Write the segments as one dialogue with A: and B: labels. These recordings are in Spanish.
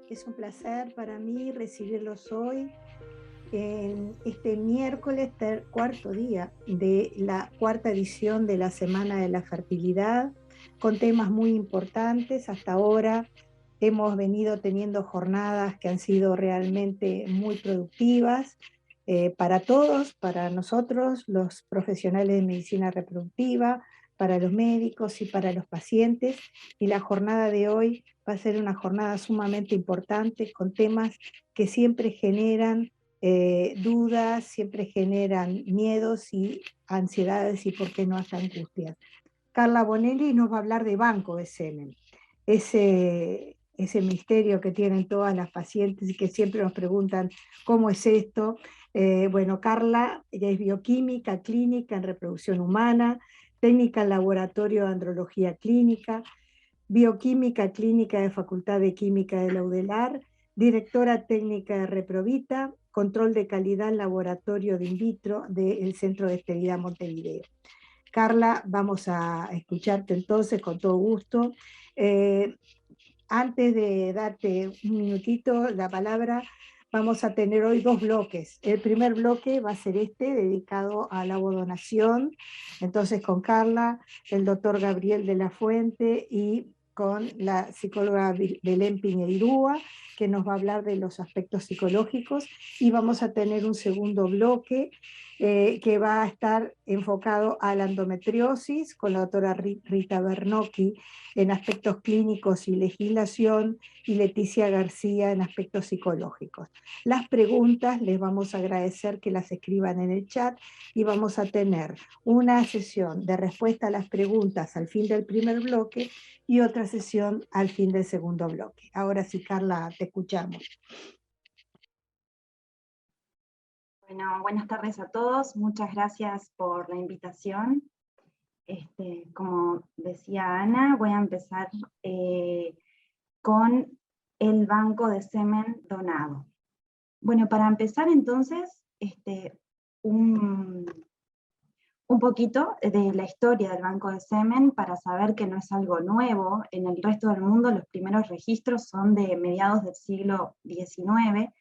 A: Es un placer para mí recibirlos hoy en este miércoles, cuarto día de la cuarta edición de la Semana de la Fertilidad, con temas muy importantes. Hasta ahora hemos venido teniendo jornadas que han sido realmente muy productivas para todos, para nosotros, los profesionales de medicina reproductiva, para los médicos y para los pacientes. Y la jornada de hoy va a ser una jornada sumamente importante con temas que siempre generan dudas, siempre generan miedos y ansiedades y, por qué no, hasta angustias. Carla Bonelli nos va a hablar de banco de semen, ese misterio que tienen todas las pacientes y que siempre nos preguntan cómo es esto. Bueno, Carla, ella es bioquímica clínica en reproducción humana, técnica en laboratorio de andrología clínica, bioquímica clínica de Facultad de Química de la UDELAR, directora técnica de Reprovita, control de calidad en laboratorio de in vitro del Centro de Esterilidad Montevideo. Carla, vamos a escucharte entonces con todo gusto. Eh, Antes de darte un minutito la palabra, vamos a tener hoy dos bloques. El primer bloque va a ser dedicado a la ovodonación, entonces con Carla, el doctor Gabriel de la Fuente y con la psicóloga Belén Piñeirúa, que nos va a hablar de los aspectos psicológicos, y vamos a tener un segundo bloque que va a estar enfocado a la endometriosis con la doctora Rita Bernocchi en aspectos clínicos y legislación, y Leticia García en aspectos psicológicos. Las preguntas les vamos a agradecer que las escriban en el chat, y vamos a tener una sesión de respuesta a las preguntas al fin del primer bloque y otra sesión al fin del segundo bloque. Ahora sí, Carla, te escuchamos.
B: Bueno, buenas tardes a todos. Muchas gracias por la invitación. Como decía Ana, voy a empezar con el banco de semen donado. Bueno, para empezar entonces, un poquito de la historia del banco de semen para saber que no es algo nuevo. En el resto del mundo los primeros registros son de mediados del siglo XIX,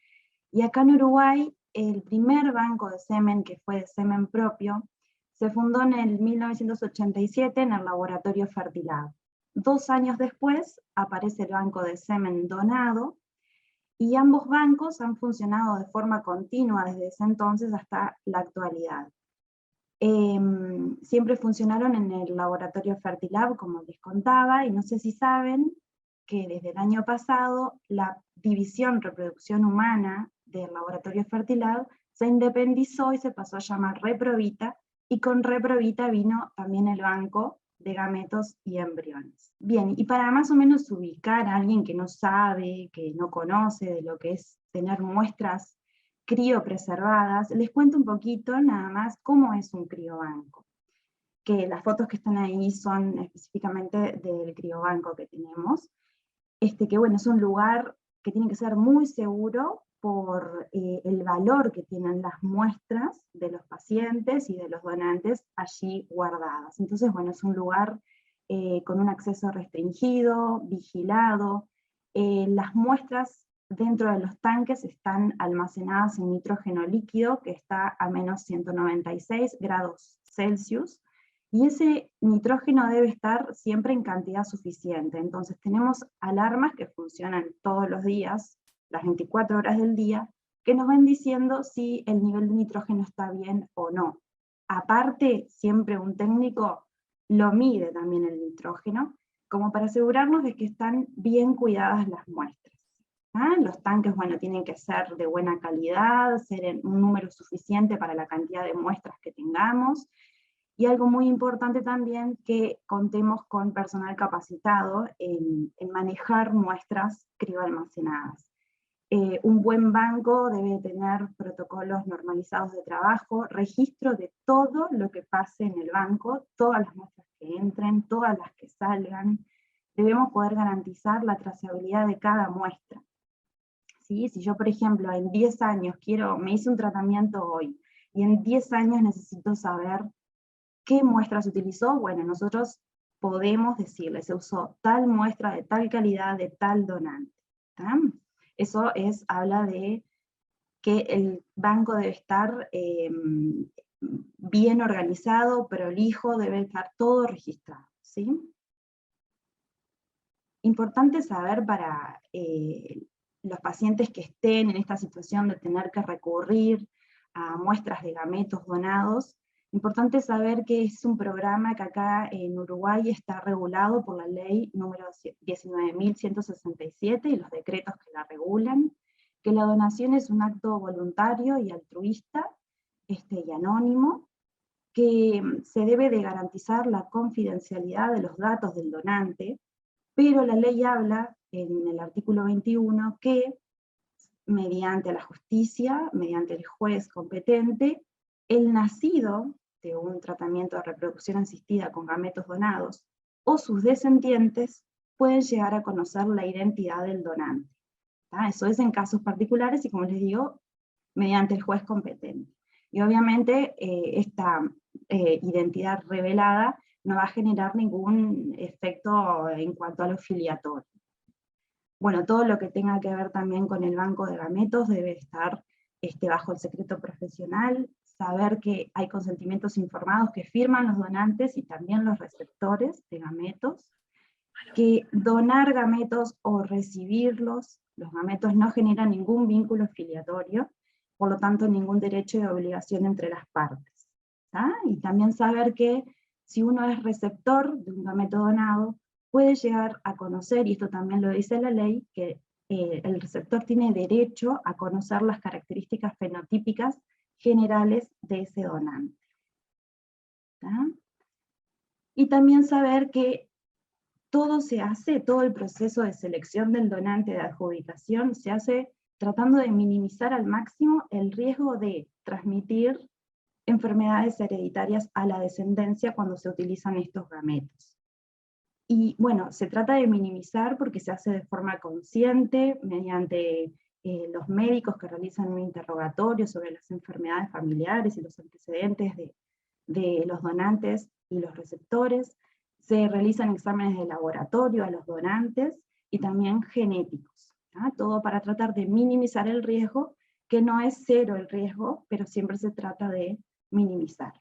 B: y acá en Uruguay el primer banco de semen, que fue de semen propio, se fundó en el 1987 en el laboratorio Fertilab. 2 años después aparece el banco de semen donado, y ambos bancos han funcionado de forma continua desde ese entonces hasta la actualidad. Siempre funcionaron en el laboratorio Fertilab, como les contaba, y no sé si saben que desde el año pasado la división reproducción humana del laboratorio Fertilab se independizó y se pasó a llamar Reprovita, y con Reprovita vino también el banco de gametos y embriones. Bien, y para más o menos ubicar a alguien que no sabe, que no conoce de lo que es tener muestras criopreservadas, les cuento un poquito nada más cómo es un criobanco. Que las fotos que están ahí son específicamente del criobanco que tenemos. Que bueno, es un lugar que tiene que ser muy seguro por el valor que tienen las muestras de los pacientes y de los donantes allí guardadas. Entonces, bueno, es un lugar con un acceso restringido, vigilado. Las muestras dentro de los tanques están almacenadas en nitrógeno líquido, que está a menos 196 grados Celsius, y ese nitrógeno debe estar siempre en cantidad suficiente. Entonces tenemos alarmas que funcionan todos los días, las 24 horas del día, que nos van diciendo si el nivel de nitrógeno está bien o no. Aparte, siempre un técnico lo mide también el nitrógeno, como para asegurarnos de que están bien cuidadas las muestras. Los tanques, bueno, tienen que ser de buena calidad, ser en un número suficiente para la cantidad de muestras que tengamos, y algo muy importante también, que contemos con personal capacitado en manejar muestras crioalmacenadas. Un buen banco debe tener protocolos normalizados de trabajo, registro de todo lo que pase en el banco, todas las muestras que entren, todas las que salgan. Debemos poder garantizar la trazabilidad de cada muestra. ¿Sí? Si yo, por ejemplo, en 10 años me hice un tratamiento hoy, y en 10 años necesito saber qué muestra se utilizó, bueno, nosotros podemos decirle, se usó tal muestra de tal calidad, de tal donante. Eso habla de que el banco debe estar bien organizado, prolijo, debe estar todo registrado, ¿sí? Importante saber para los pacientes que estén en esta situación de tener que recurrir a muestras de gametos donados, importante saber que es un programa que acá en Uruguay está regulado por la ley número 19.167 y los decretos que la regulan, que la donación es un acto voluntario y altruista y anónimo, que se debe de garantizar la confidencialidad de los datos del donante, pero la ley habla en el artículo 21 que mediante la justicia, mediante el juez competente, el nacido de un tratamiento de reproducción asistida con gametos donados o sus descendientes pueden llegar a conocer la identidad del donante. ¿Tá? Eso es en casos particulares y, como les digo, mediante el juez competente. Y obviamente esta identidad revelada no va a generar ningún efecto en cuanto a lo filiatorio. Bueno, todo lo que tenga que ver también con el banco de gametos debe estar bajo el secreto profesional, saber que hay consentimientos informados que firman los donantes y también los receptores de gametos, que donar gametos o recibirlos, los gametos no generan ningún vínculo filiatorio, por lo tanto ningún derecho y obligación entre las partes. ¿tá? Y también saber que si uno es receptor de un gameto donado, puede llegar a conocer, y esto también lo dice la ley, que el receptor tiene derecho a conocer las características fenotípicas generales de ese donante. ¿tá? Y también saber que todo se hace, todo el proceso de selección del donante de adjudicación se hace tratando de minimizar al máximo el riesgo de transmitir enfermedades hereditarias a la descendencia cuando se utilizan estos gametos. Y bueno, se trata de minimizar porque se hace de forma consciente, mediante los médicos que realizan un interrogatorio sobre las enfermedades familiares y los antecedentes de los donantes y los receptores. Se realizan exámenes de laboratorio a los donantes y también genéticos. ¿tá? Todo para tratar de minimizar el riesgo, que no es cero el riesgo, pero siempre se trata de minimizar.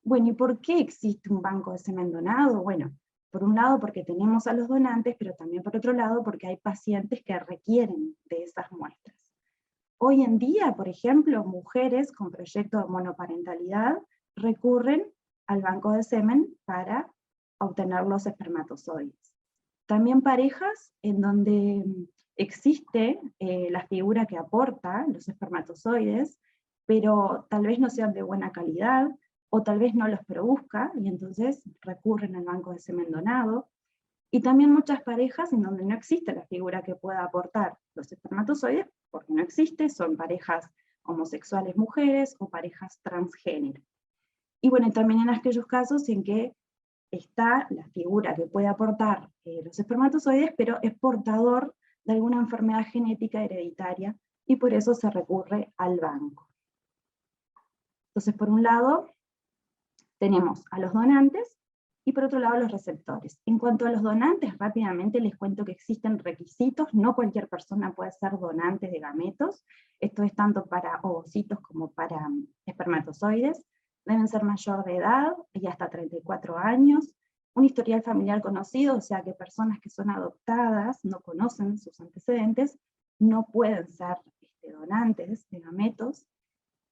B: Bueno, ¿y por qué existe un banco de semen donado? Bueno, por un lado porque tenemos a los donantes, pero también por otro lado porque hay pacientes que requieren de esas muestras. Hoy en día, por ejemplo, mujeres con proyecto de monoparentalidad recurren al banco de semen para obtener los espermatozoides. También parejas en donde existe la figura que aporta los espermatozoides, pero tal vez no sean de buena calidad, o tal vez no los produzca, y entonces recurren al banco de semen donado. Y también muchas parejas en donde no existe la figura que pueda aportar los espermatozoides, porque no existe, son parejas homosexuales mujeres o parejas transgénero. Y bueno, también en aquellos casos en que está la figura que puede aportar los espermatozoides, pero es portador de alguna enfermedad genética hereditaria, y por eso se recurre al banco. Entonces, por un lado, tenemos a los donantes, y por otro lado los receptores. En cuanto a los donantes, rápidamente les cuento que existen requisitos, no cualquier persona puede ser donante de gametos, esto es tanto para ovocitos como para espermatozoides, deben ser mayor de edad y hasta 34 años, un historial familiar conocido, o sea que personas que son adoptadas, no conocen sus antecedentes, no pueden ser donantes de gametos,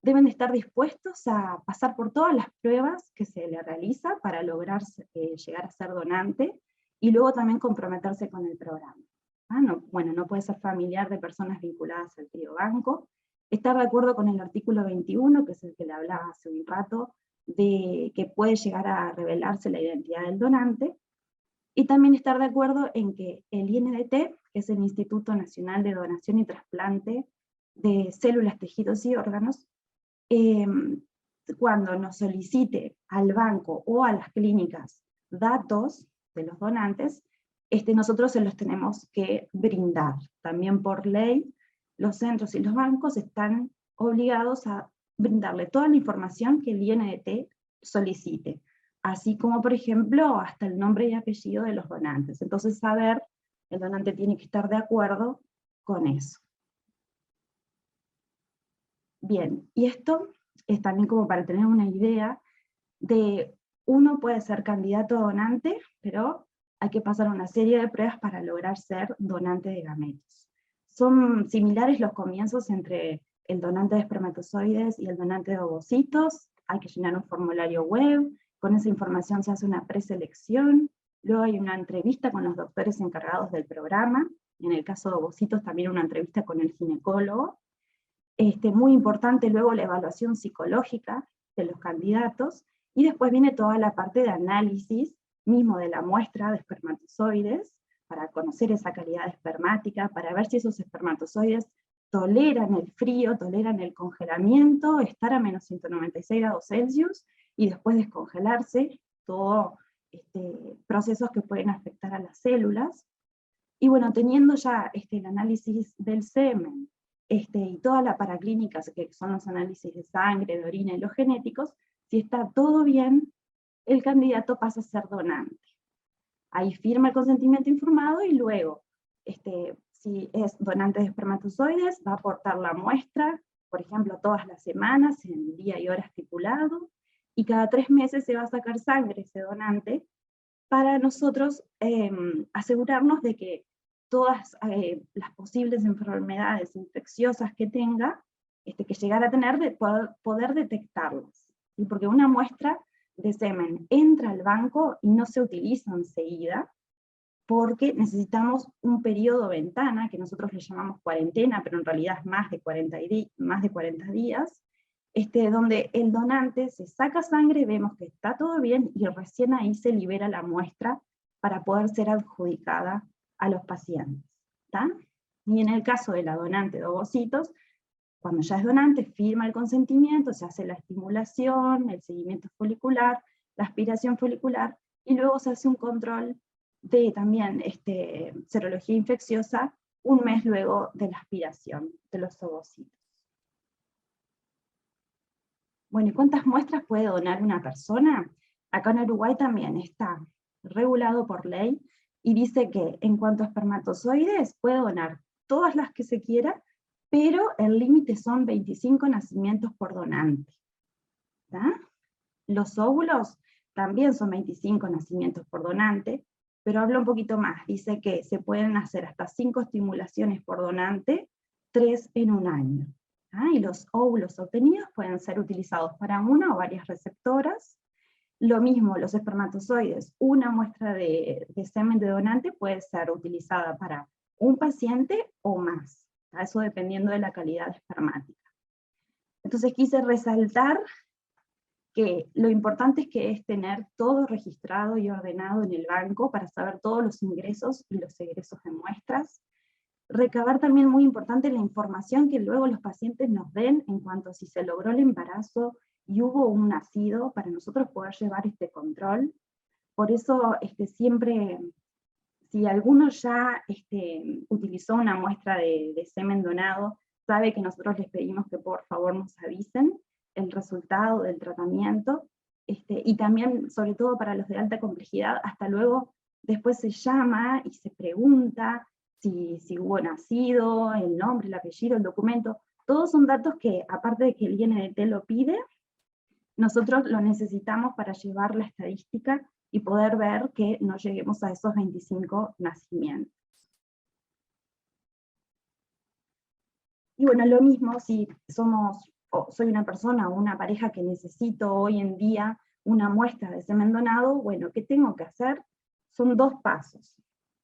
B: deben estar dispuestos a pasar por todas las pruebas que se le realiza para lograr llegar a ser donante, y luego también comprometerse con el programa. No puede ser familiar de personas vinculadas al criobanco, estar de acuerdo con el artículo 21, que es el que le hablaba hace un rato, de que puede llegar a revelarse la identidad del donante, y también estar de acuerdo en que el INDT, que es el Instituto Nacional de Donación y Trasplante de Células, Tejidos y Órganos, cuando nos solicite al banco o a las clínicas datos de los donantes, nosotros se los tenemos que brindar. También por ley, los centros y los bancos están obligados a brindarle toda la información que el INDT solicite, así como, por ejemplo, hasta el nombre y apellido de los donantes. Entonces, saber el donante tiene que estar de acuerdo con eso. Bien, y esto es también como para tener una idea de, uno puede ser candidato a donante, pero hay que pasar una serie de pruebas para lograr ser donante de gametos. Son similares los comienzos entre el donante de espermatozoides y el donante de ovocitos. Hay que llenar un formulario web, con esa información se hace una preselección, luego hay una entrevista con los doctores encargados del programa, en el caso de ovocitos también una entrevista con el ginecólogo. Muy importante luego la evaluación psicológica de los candidatos, y después viene toda la parte de análisis mismo de la muestra de espermatozoides, para conocer esa calidad espermática, para ver si esos espermatozoides toleran el frío, toleran el congelamiento, estar a menos 196 grados Celsius, y después descongelarse, todos procesos que pueden afectar a las células. Y bueno, teniendo ya el análisis del semen, y toda la paraclínica, que son los análisis de sangre, de orina y los genéticos, si está todo bien, el candidato pasa a ser donante. Ahí firma el consentimiento informado y luego, si es donante de espermatozoides, va a aportar la muestra, por ejemplo, todas las semanas, en día y hora estipulado, y cada 3 meses se va a sacar sangre ese donante, para nosotros asegurarnos de que todas las posibles enfermedades infecciosas que tenga, que llegara a tener, de poder detectarlas. ¿Sí? Porque una muestra de semen entra al banco y no se utiliza enseguida, porque necesitamos un periodo ventana, que nosotros le llamamos cuarentena, pero en realidad es más de 40 días, donde el donante se saca sangre, vemos que está todo bien, y recién ahí se libera la muestra para poder ser adjudicada a los pacientes. ¿Tá? Y en el caso de la donante de ovocitos, cuando ya es donante, firma el consentimiento, se hace la estimulación, el seguimiento folicular, la aspiración folicular, y luego se hace un control de también serología infecciosa un mes luego de la aspiración de los ovocitos. Bueno, ¿y cuántas muestras puede donar una persona? Acá en Uruguay también está regulado por ley, y dice que en cuanto a espermatozoides puede donar todas las que se quiera, pero el límite son 25 nacimientos por donante. ¿Tá? Los óvulos también son 25 nacimientos por donante, pero habla un poquito más, dice que se pueden hacer hasta 5 estimulaciones por donante, 3 en un año. Y los óvulos obtenidos pueden ser utilizados para una o varias receptoras. Lo mismo, los espermatozoides, una muestra de semen de donante puede ser utilizada para un paciente o más, eso dependiendo de la calidad espermática. Entonces quise resaltar que lo importante es tener todo registrado y ordenado en el banco para saber todos los ingresos y los egresos de muestras. Recabar también, muy importante, la información que luego los pacientes nos den en cuanto a si se logró el embarazo y hubo un nacido, para nosotros poder llevar este control. Por eso siempre, si alguno ya utilizó una muestra de semen donado, sabe que nosotros les pedimos que por favor nos avisen el resultado del tratamiento, y también, sobre todo para los de alta complejidad, hasta luego después se llama y se pregunta si hubo nacido, el nombre, el apellido, el documento. Todos son datos que, aparte de que el INDT lo pide, nosotros lo necesitamos para llevar la estadística y poder ver que no lleguemos a esos 25 nacimientos. Y bueno, lo mismo si soy una persona o una pareja que necesito hoy en día una muestra de semen donado, bueno, ¿qué tengo que hacer? Son 2 pasos.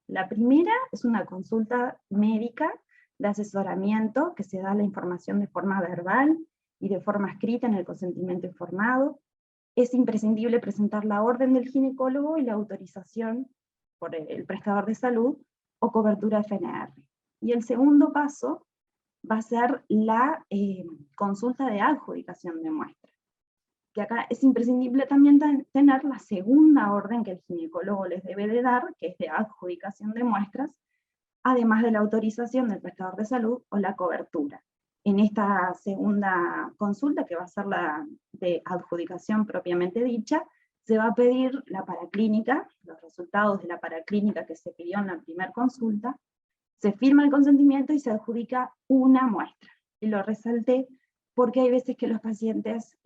B: La primera es una consulta médica de asesoramiento, que se da la información de forma verbal y de forma escrita en el consentimiento informado. Es imprescindible presentar la orden del ginecólogo y la autorización por el prestador de salud o cobertura FNR. Y el segundo paso va a ser la consulta de adjudicación de muestras, que acá es imprescindible también tener la segunda orden que el ginecólogo les debe de dar, que es de adjudicación de muestras, además de la autorización del prestador de salud o la cobertura. En esta segunda consulta, que va a ser la de adjudicación propiamente dicha, se va a pedir la paraclínica, los resultados de la paraclínica que se pidió en la primera consulta, se firma el consentimiento y se adjudica una muestra. Y lo resalté porque hay veces que los pacientes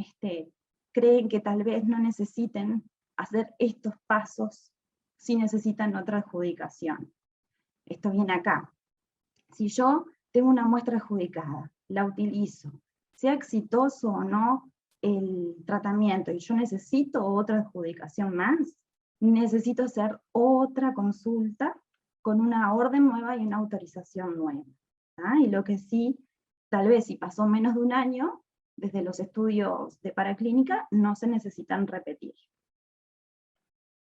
B: creen que tal vez no necesiten hacer estos pasos si necesitan otra adjudicación. Esto viene acá. Si yo tengo una muestra adjudicada, la utilizo, sea exitoso o no el tratamiento, y yo necesito otra adjudicación más, necesito hacer otra consulta con una orden nueva y una autorización nueva. Y lo que sí, tal vez si pasó menos de un año, desde los estudios de paraclínica, no se necesitan repetir.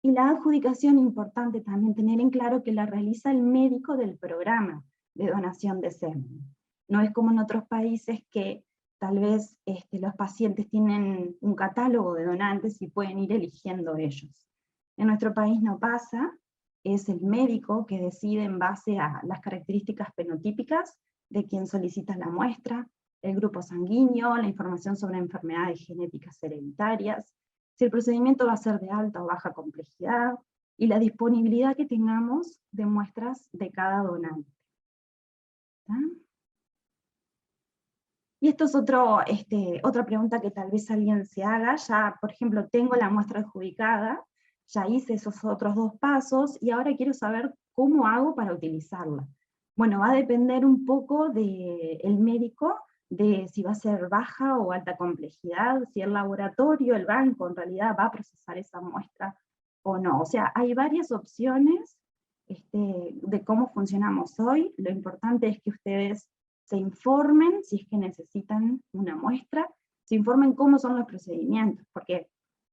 B: Y la adjudicación, importante también tener en claro que la realiza el médico del programa de donación de semen. No es como en otros países que tal vez los pacientes tienen un catálogo de donantes y pueden ir eligiendo ellos. En nuestro país no pasa, es el médico que decide en base a las características fenotípicas de quien solicita la muestra, el grupo sanguíneo, la información sobre enfermedades genéticas hereditarias, si el procedimiento va a ser de alta o baja complejidad, y la disponibilidad que tengamos de muestras de cada donante. ¿Está? Y esto es otra pregunta que tal vez alguien se haga. Ya, por ejemplo, tengo la muestra adjudicada, ya hice esos otros dos pasos, y ahora quiero saber cómo hago para utilizarla. Bueno, va a depender un poco del médico, de si va a ser baja o alta complejidad, si el laboratorio, el banco, en realidad va a procesar esa muestra o no. O sea, hay varias opciones de cómo funcionamos hoy. Lo importante es que ustedes se informen si es que necesitan una muestra, se informen cómo son los procedimientos, porque,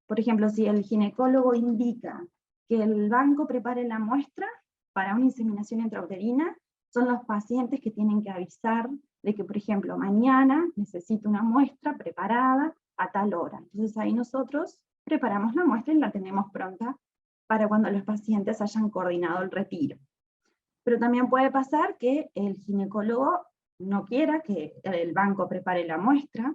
B: por ejemplo, si el ginecólogo indica que el banco prepare la muestra para una inseminación intrauterina, son los pacientes que tienen que avisar de que, por ejemplo, mañana necesito una muestra preparada a tal hora. Entonces ahí nosotros preparamos la muestra y la tenemos pronta para cuando los pacientes hayan coordinado el retiro. Pero también puede pasar que el ginecólogo no quiera que el banco prepare la muestra,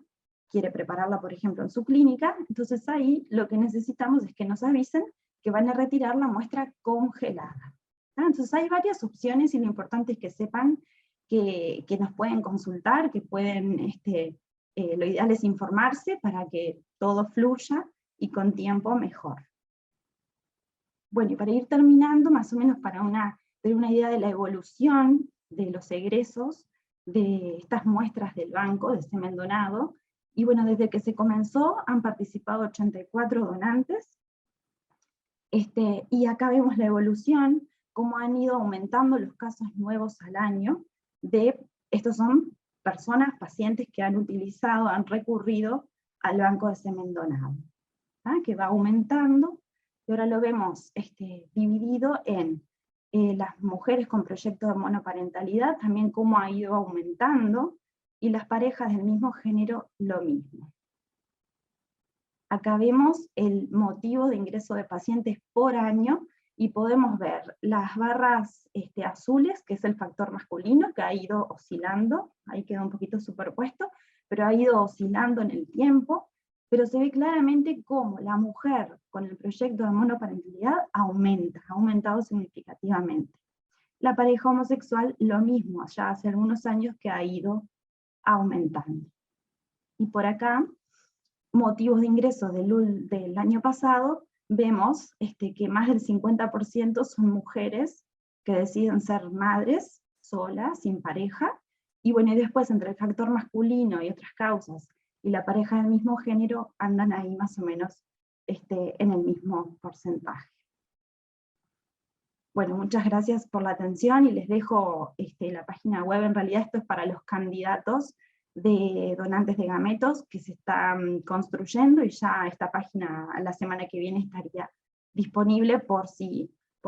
B: quiere prepararla, por ejemplo, en su clínica, entonces ahí lo que necesitamos es que nos avisen que van a retirar la muestra congelada. Entonces hay varias opciones, y lo importante es que sepan que nos pueden consultar, que pueden, lo ideal es informarse para que todo fluya, y con tiempo mejor. Bueno, y para ir terminando, más o menos para tener una idea de la evolución de los egresos de estas muestras del banco de semen donado, y bueno, desde que se comenzó han participado 84 donantes, y acá vemos la evolución, cómo han ido aumentando los casos nuevos al año, estos son personas, pacientes que han utilizado, han recurrido al banco de semen donado, que va aumentando, y ahora lo vemos dividido en las mujeres con proyecto de monoparentalidad, también cómo ha ido aumentando, y las parejas del mismo género lo mismo. Acá vemos el motivo de ingreso de pacientes por año, y podemos ver las barras azules, que es el factor masculino, que ha ido oscilando, ahí queda un poquito superpuesto, pero ha ido oscilando en el tiempo, pero se ve claramente cómo la mujer con el proyecto de monoparentalidad ha aumentado significativamente. La pareja homosexual lo mismo, ya hace algunos años que ha ido aumentando. Y por acá, motivos de ingreso del año pasado, vemos que más del 50% son mujeres que deciden ser madres, solas, sin pareja, y bueno, y después entre el factor masculino y otras causas, y la pareja del mismo género, andan ahí más o menos en el mismo porcentaje. Bueno, muchas gracias por la atención, y les dejo la página web. En realidad esto es para los candidatos de donantes de gametos que se están construyendo, y ya esta página la semana que viene estaría disponible por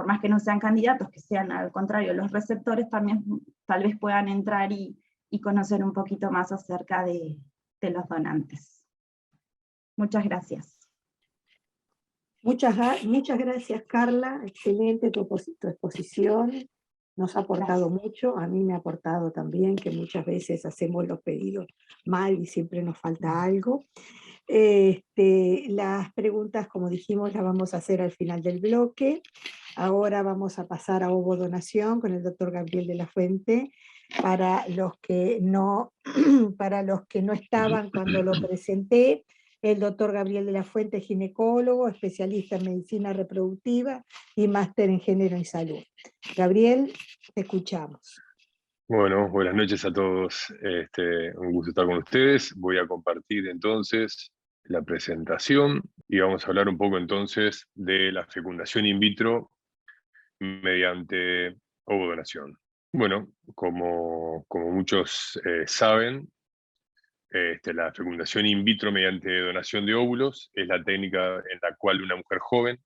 B: más que no sean candidatos, que sean al contrario los receptores, también tal vez puedan entrar y conocer un poquito más acerca de los donantes. Muchas gracias.
A: Muchas gracias, Carla. Excelente tu exposición. Nos ha aportado mucho, a mí me ha aportado también, que muchas veces hacemos los pedidos mal y siempre nos falta algo. Las preguntas, como dijimos, las vamos a hacer al final del bloque. Ahora vamos a pasar a ovodonación con el doctor Gabriel de la Fuente. Para los que no, para los que no estaban cuando lo presenté, el doctor Gabriel de la Fuente es ginecólogo, especialista en medicina reproductiva y máster en género y salud. Gabriel, te escuchamos.
C: Bueno, buenas noches a todos. Un gusto estar con ustedes. Voy a compartir entonces la presentación y vamos a hablar un poco entonces de la fecundación in vitro mediante ovodonación. Bueno, como muchos saben, la fecundación in vitro mediante donación de óvulos es la técnica en la cual una mujer joven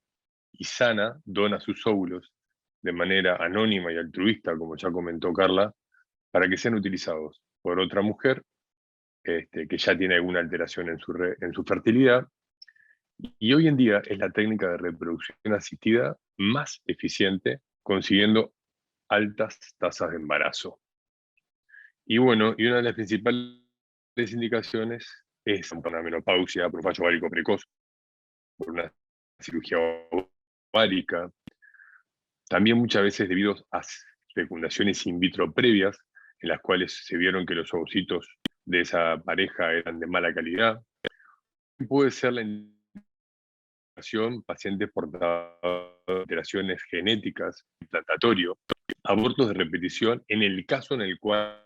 C: y sana dona sus óvulos de manera anónima y altruista, como ya comentó Carla, para que sean utilizados por otra mujer que ya tiene alguna alteración en su fertilidad. Y hoy en día es la técnica de reproducción asistida más eficiente, consiguiendo altas tasas de embarazo. Y bueno, y una de las principales indicaciones es una menopausia, por un fallo ovárico precoz, por una cirugía ovárica, también muchas veces debido a fecundaciones in vitro previas, en las cuales se vieron que los ovocitos de esa pareja eran de mala calidad. Puede ser la indicación pacientes portadores de alteraciones genéticas, implantatorio, abortos de repetición, en el caso en el cual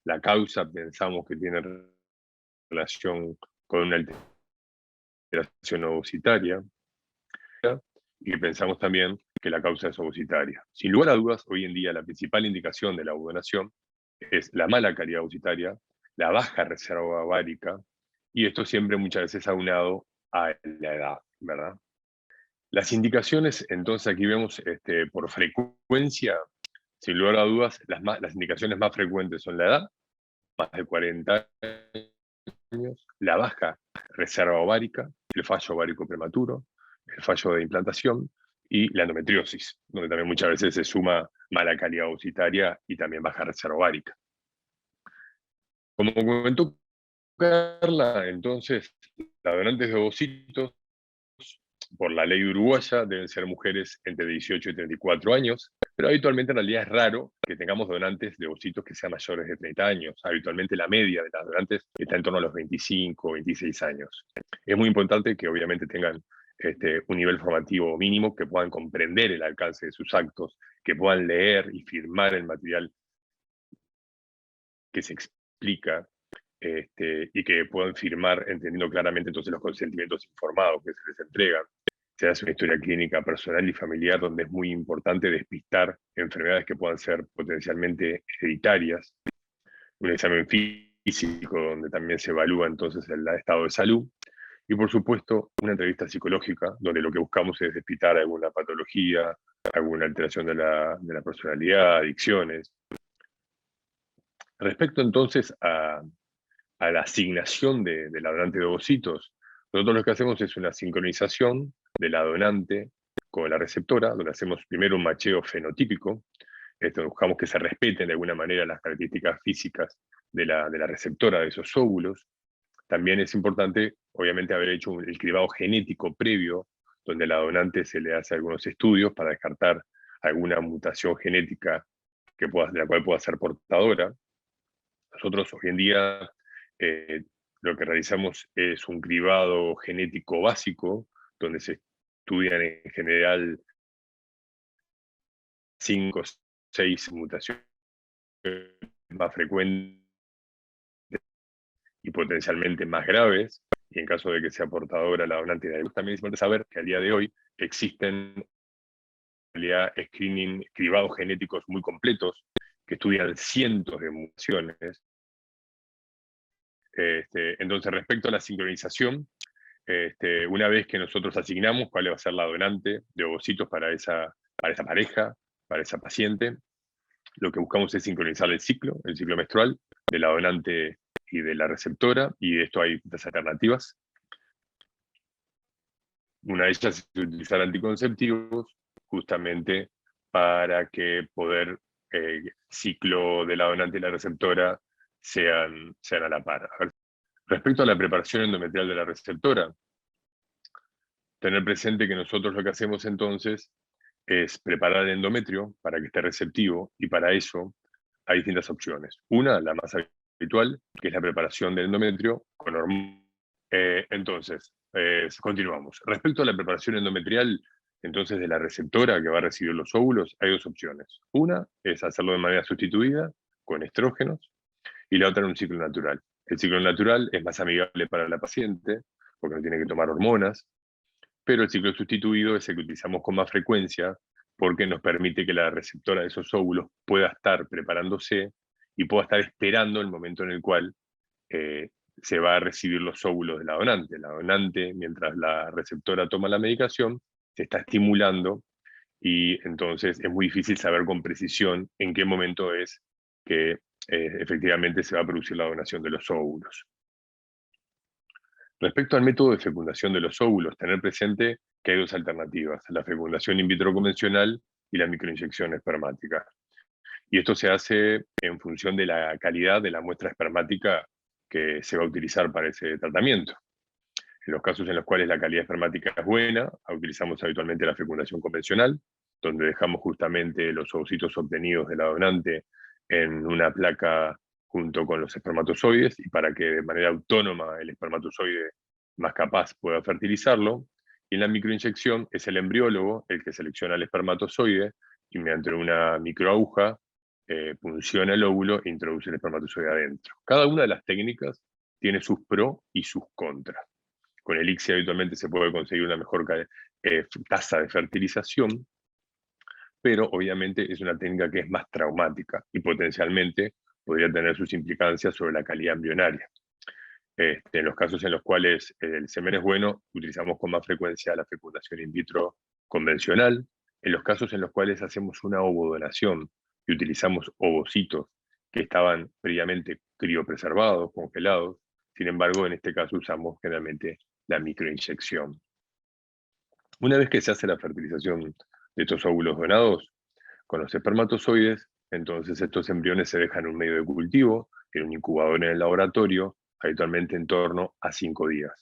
C: la causa pensamos que tiene relación con una alteración ovocitaria, y pensamos también que la causa es ovocitaria. Sin lugar a dudas, hoy en día la principal indicación de la ovodonación es la mala calidad ovocitaria, la baja reserva ovárica, y esto siempre muchas veces aunado a la edad, ¿verdad? Las indicaciones, entonces aquí vemos por frecuencia, sin lugar a dudas, las indicaciones más frecuentes son la edad, más de 40 años, la baja reserva ovárica, el fallo ovárico prematuro, el fallo de implantación y la endometriosis, donde también muchas veces se suma mala calidad ovocitaria y también baja reserva ovárica. Como comentó Carla, entonces, las donantes de ovocitos, por la ley uruguaya, deben ser mujeres entre 18 y 34 años, pero habitualmente en realidad es raro que tengamos donantes de ovocitos que sean mayores de 30 años. Habitualmente la media de las donantes está en torno a los 25 o 26 años. Es muy importante que obviamente tengan un nivel formativo mínimo, que puedan comprender el alcance de sus actos, que puedan leer y firmar el material que se explica, y que puedan firmar entendiendo claramente entonces los consentimientos informados que se les entregan. Se hace una historia clínica personal y familiar donde es muy importante despistar enfermedades que puedan ser potencialmente hereditarias. Un examen físico donde también se evalúa entonces el estado de salud. Y por supuesto, una entrevista psicológica donde lo que buscamos es despistar alguna patología, alguna alteración de la personalidad, adicciones. Respecto entonces a la asignación de la donante de ovocitos, nosotros lo que hacemos es una sincronización de la donante con la receptora, donde hacemos primero un macheo fenotípico, buscamos que se respeten de alguna manera las características físicas de la receptora de esos óvulos. También es importante, obviamente, haber hecho el cribado genético previo, donde a la donante se le hace algunos estudios para descartar alguna mutación genética de la cual pueda ser portadora. Nosotros hoy en día lo que realizamos es un cribado genético básico, donde se estudian en general 5 o 6 mutaciones más frecuentes y potencialmente más graves, y en caso de que sea portadora la donante de algo. También es importante saber que al día de hoy existen en realidad cribados genéticos muy completos que estudian cientos de mutaciones. Entonces, respecto a la sincronización, una vez que nosotros asignamos cuál va a ser la donante de ovocitos para esa pareja, para esa paciente, lo que buscamos es sincronizar el ciclo menstrual de la donante y de la receptora, y de esto hay muchas alternativas. Una de ellas es utilizar anticonceptivos, justamente para que poder ciclo de la donante y la receptora sean a la par. Respecto a la preparación endometrial de la receptora, tener presente que nosotros lo que hacemos entonces es preparar el endometrio para que esté receptivo, y para eso hay distintas opciones. Una, la más habitual, que es la preparación del endometrio con hormonas. Entonces, continuamos. Respecto a la preparación endometrial, entonces, de la receptora que va a recibir los óvulos, hay dos opciones. Una es hacerlo de manera sustituida, con estrógenos, y la otra en un ciclo natural. El ciclo natural es más amigable para la paciente, porque no tiene que tomar hormonas, pero el ciclo sustituido es el que utilizamos con más frecuencia, porque nos permite que la receptora de esos óvulos pueda estar preparándose y pueda estar esperando el momento en el cual se va a recibir los óvulos de la donante. La donante, mientras la receptora toma la medicación, se está estimulando, y entonces es muy difícil saber con precisión en qué momento es que efectivamente se va a producir la donación de los óvulos. Respecto al método de fecundación de los óvulos, tener presente que hay dos alternativas: la fecundación in vitro convencional y la microinyección espermática. Y esto se hace en función de la calidad de la muestra espermática que se va a utilizar para ese tratamiento. En los casos en los cuales la calidad espermática es buena, utilizamos habitualmente la fecundación convencional, donde dejamos justamente los ovocitos obtenidos de la donante en una placa junto con los espermatozoides, y para que de manera autónoma el espermatozoide más capaz pueda fertilizarlo. Y en la microinyección es el embriólogo el que selecciona el espermatozoide y mediante una microaguja punciona el óvulo e introduce el espermatozoide adentro. Cada una de las técnicas tiene sus pros y sus contras. Con el ICSI habitualmente se puede conseguir una mejor tasa de fertilización, pero obviamente es una técnica que es más traumática y potencialmente podría tener sus implicancias sobre la calidad embrionaria. En los casos en los cuales el semen es bueno, utilizamos con más frecuencia la fecundación in vitro convencional. En los casos en los cuales hacemos una ovodonación y utilizamos ovocitos que estaban previamente criopreservados, congelados, sin embargo, en este caso usamos generalmente la microinyección. Una vez que se hace la fertilización de estos óvulos donados con los espermatozoides, entonces estos embriones se dejan en un medio de cultivo, en un incubador en el laboratorio, habitualmente en torno a 5 días.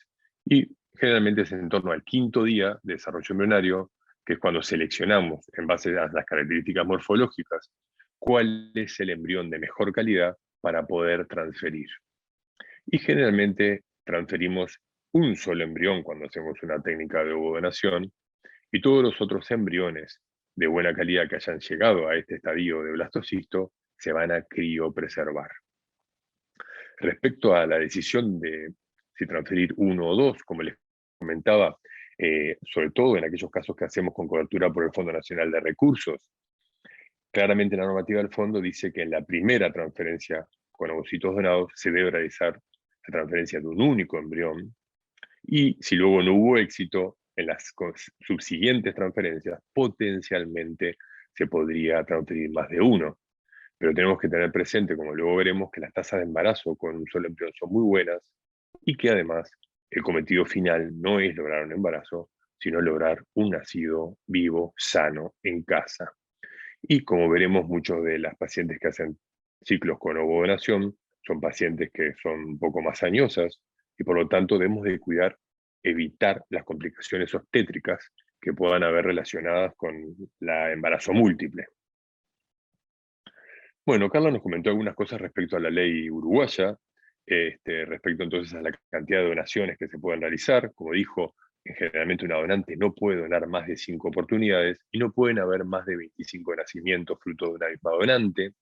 C: Y generalmente es en torno al 5.º día de desarrollo embrionario, que es cuando seleccionamos, en base a las características morfológicas, cuál es el embrión de mejor calidad para poder transferir. Y generalmente transferimos un solo embrión cuando hacemos una técnica de ovodonación, y todos los otros embriones de buena calidad que hayan llegado a este estadio de blastocisto se van a criopreservar. Respecto a la decisión de si transferir uno o dos, como les comentaba, sobre todo en aquellos casos que hacemos con cobertura por el Fondo Nacional de Recursos, claramente la normativa del fondo dice que en la primera transferencia con ovocitos donados se debe realizar la transferencia de un único embrión, y si luego no hubo éxito en las subsiguientes transferencias, potencialmente se podría transferir más de uno. Pero tenemos que tener presente, como luego veremos, que las tasas de embarazo con un solo embrión son muy buenas, y que además el cometido final no es lograr un embarazo, sino lograr un nacido vivo, sano, en casa. Y como veremos, muchos de las pacientes que hacen ciclos con ovodonación son pacientes que son un poco más añosas, y por lo tanto debemos de evitar las complicaciones obstétricas que puedan haber relacionadas con el embarazo múltiple. Bueno, Carla nos comentó algunas cosas respecto a la ley uruguaya, respecto entonces a la cantidad de donaciones que se pueden realizar. Como dijo, generalmente una donante no puede donar más de 5 oportunidades, y no pueden haber más de 25 nacimientos fruto de una misma donante.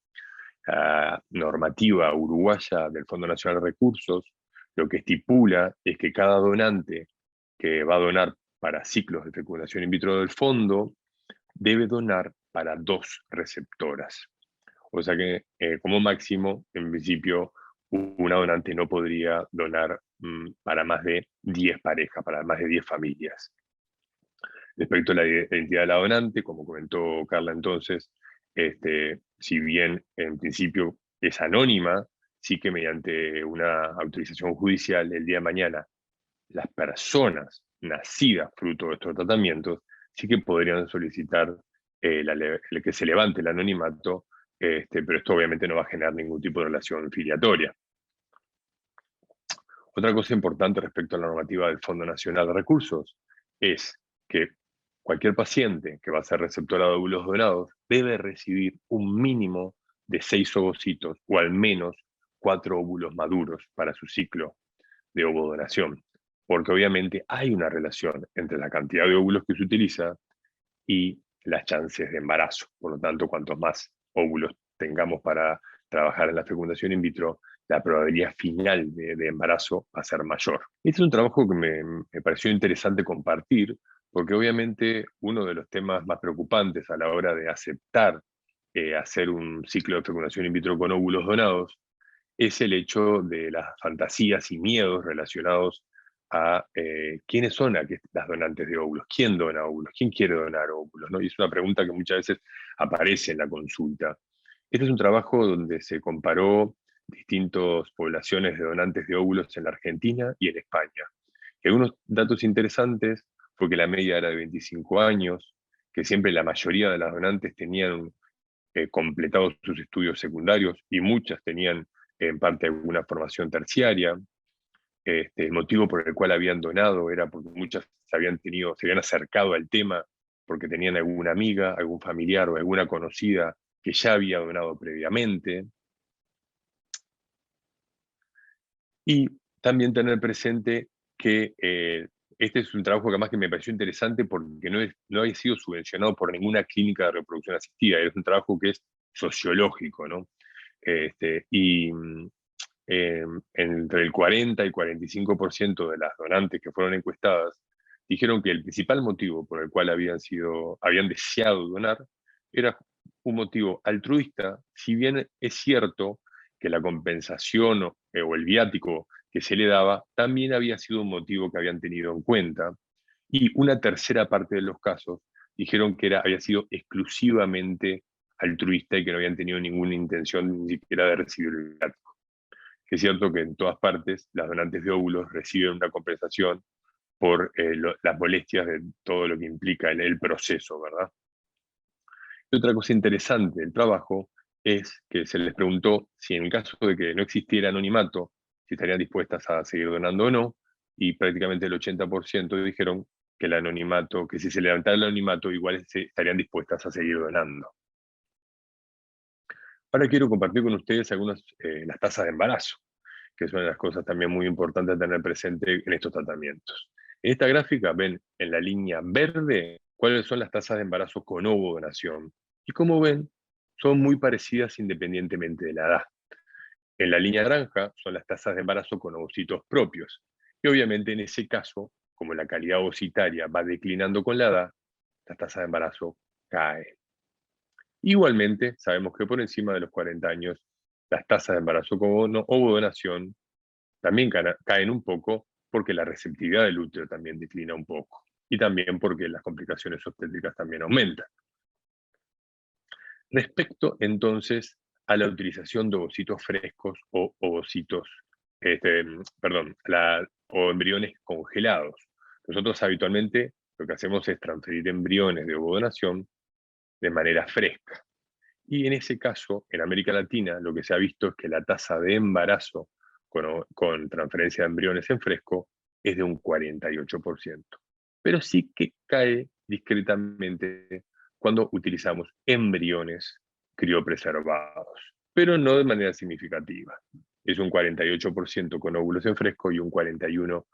C: La normativa uruguaya del Fondo Nacional de Recursos lo que estipula es que cada donante que va a donar para ciclos de fecundación in vitro del fondo debe donar para 2 receptoras. O sea que como máximo, en principio, una donante no podría donar para más de 10 parejas, para más de 10 familias. Respecto a la identidad de la donante, como comentó Carla entonces, si bien en principio es anónima, sí que mediante una autorización judicial el día de mañana, las personas nacidas fruto de estos tratamientos sí que podrían solicitar que se levante el anonimato, pero esto obviamente no va a generar ningún tipo de relación filiatoria. Otra cosa importante respecto a la normativa del Fondo Nacional de Recursos es que cualquier paciente que va a ser receptora de óvulos donados debe recibir un mínimo de 6 ovocitos o al menos 4 óvulos maduros para su ciclo de ovodonación, porque obviamente hay una relación entre la cantidad de óvulos que se utiliza y las chances de embarazo. Por lo tanto, cuantos más óvulos tengamos para trabajar en la fecundación in vitro, la probabilidad final de embarazo va a ser mayor. Este es un trabajo que me pareció interesante compartir, porque obviamente uno de los temas más preocupantes a la hora de aceptar hacer un ciclo de fecundación in vitro con óvulos donados es el hecho de las fantasías y miedos relacionados a quiénes son las donantes de óvulos, quién dona óvulos, quién quiere donar óvulos, ¿no? Y es una pregunta que muchas veces aparece en la consulta. Este es un trabajo donde se comparó distintas poblaciones de donantes de óvulos en la Argentina y en España. Y algunos datos interesantes fue que la media era de 25 años, que siempre la mayoría de las donantes tenían completados sus estudios secundarios y muchas tenían en parte alguna formación terciaria. El motivo por el cual habían donado era porque muchas se habían acercado al tema porque tenían alguna amiga, algún familiar o alguna conocida que ya había donado previamente. Y también tener presente que este es un trabajo que además que me pareció interesante porque no había sido subvencionado por ninguna clínica de reproducción asistida, es un trabajo que es sociológico, ¿no? Entre el 40 y 45% de las donantes que fueron encuestadas dijeron que el principal motivo por el cual habían deseado donar era un motivo altruista, si bien es cierto que la compensación o el viático que se le daba también había sido un motivo que habían tenido en cuenta, y una tercera parte de los casos dijeron que había sido exclusivamente altruista y que no habían tenido ninguna intención ni siquiera de recibir el viático. Que es cierto que en todas partes las donantes de óvulos reciben una compensación por las molestias de todo lo que implica el proceso, ¿verdad? Y otra cosa interesante del trabajo es que se les preguntó si en el caso de que no existiera anonimato, si estarían dispuestas a seguir donando o no, y prácticamente el 80% dijeron que el anonimato, que si se levantara el anonimato, igual estarían dispuestas a seguir donando. Ahora quiero compartir con ustedes algunas las tasas de embarazo, que son las cosas también muy importantes a tener presente en estos tratamientos. En esta gráfica ven en la línea verde cuáles son las tasas de embarazo con ovodonación. Y como ven, son muy parecidas independientemente de la edad. En la línea naranja son las tasas de embarazo con ovocitos propios. Y obviamente en ese caso, como la calidad ovocitaria va declinando con la edad, la tasa de embarazo cae. Igualmente, sabemos que por encima de los 40 años, las tasas de embarazo con ovodonación también caen un poco porque la receptividad del útero también declina un poco. Y también porque las complicaciones obstétricas también aumentan. Respecto entonces a la utilización de ovocitos frescos o ovocitos, o embriones congelados. Nosotros habitualmente lo que hacemos es transferir embriones de ovodonación de manera fresca. Y en ese caso, en América Latina, lo que se ha visto es que la tasa de embarazo con transferencia de embriones en fresco es de un 48%. Pero sí que cae discretamente cuando utilizamos embriones criopreservados, pero no de manera significativa. Es un 48% con óvulos en fresco y un 41%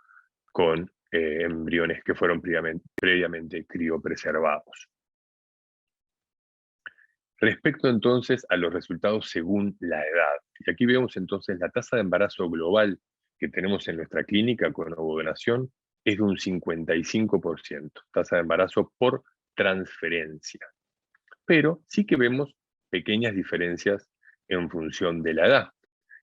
C: con embriones que fueron previamente criopreservados. Respecto entonces a los resultados según la edad, y aquí vemos entonces la tasa de embarazo global que tenemos en nuestra clínica con ovodonación es de un 55%, tasa de embarazo por transferencia. Pero sí que vemos pequeñas diferencias en función de la edad.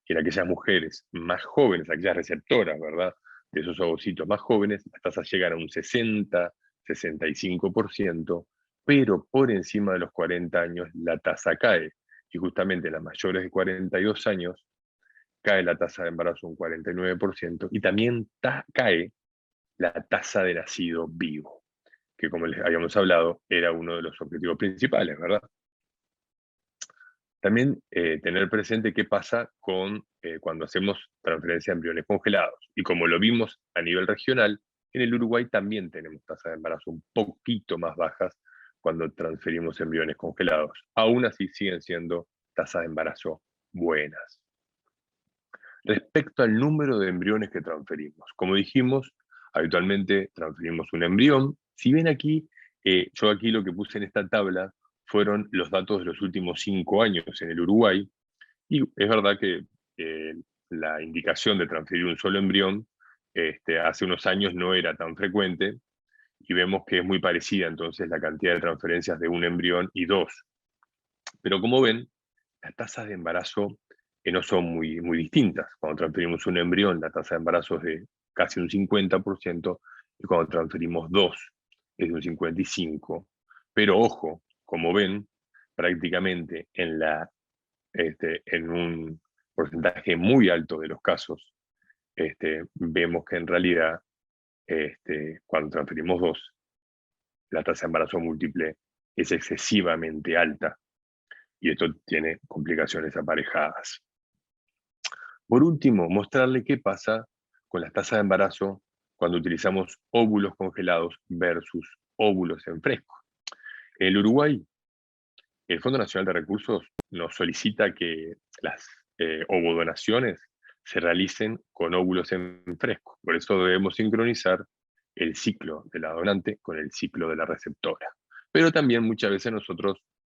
C: En aquellas mujeres más jóvenes, aquellas receptoras, ¿verdad?, de esos ovocitos más jóvenes, las tasas llegan a un 60, 65%, pero por encima de los 40 años la tasa cae. Y justamente las mayores de 42 años cae la tasa de embarazo un 49% y también cae la tasa de nacido vivo, que como les habíamos hablado era uno de los objetivos principales, ¿verdad? También tener presente qué pasa con cuando hacemos transferencia de embriones congelados. Y como lo vimos a nivel regional, en el Uruguay también tenemos tasas de embarazo un poquito más bajas cuando transferimos embriones congelados. Aún así siguen siendo tasas de embarazo buenas. Respecto al número de embriones que transferimos, como dijimos, habitualmente transferimos un embrión. Si ven aquí, yo aquí lo que puse en esta tabla fueron los datos de los últimos 5 años en el Uruguay, y es verdad que la indicación de transferir un solo embrión hace unos años no era tan frecuente, y vemos que es muy parecida entonces la cantidad de transferencias de un embrión y dos. Pero como ven, las tasas de embarazo no son muy distintas. Cuando transferimos un embrión, la tasa de embarazo es de casi un 50%, y cuando transferimos dos es de un 55%. Pero ojo, como ven, prácticamente en un porcentaje muy alto de los casos, vemos que en realidad cuando transferimos dos, la tasa de embarazo múltiple es excesivamente alta, y esto tiene complicaciones aparejadas. Por último, mostrarle qué pasa con las tasas de embarazo cuando utilizamos óvulos congelados versus óvulos en fresco. En el Uruguay, el Fondo Nacional de Recursos nos solicita que las ovodonaciones se realicen con óvulos en fresco. Por eso debemos sincronizar el ciclo de la donante con el ciclo de la receptora. Pero también muchas veces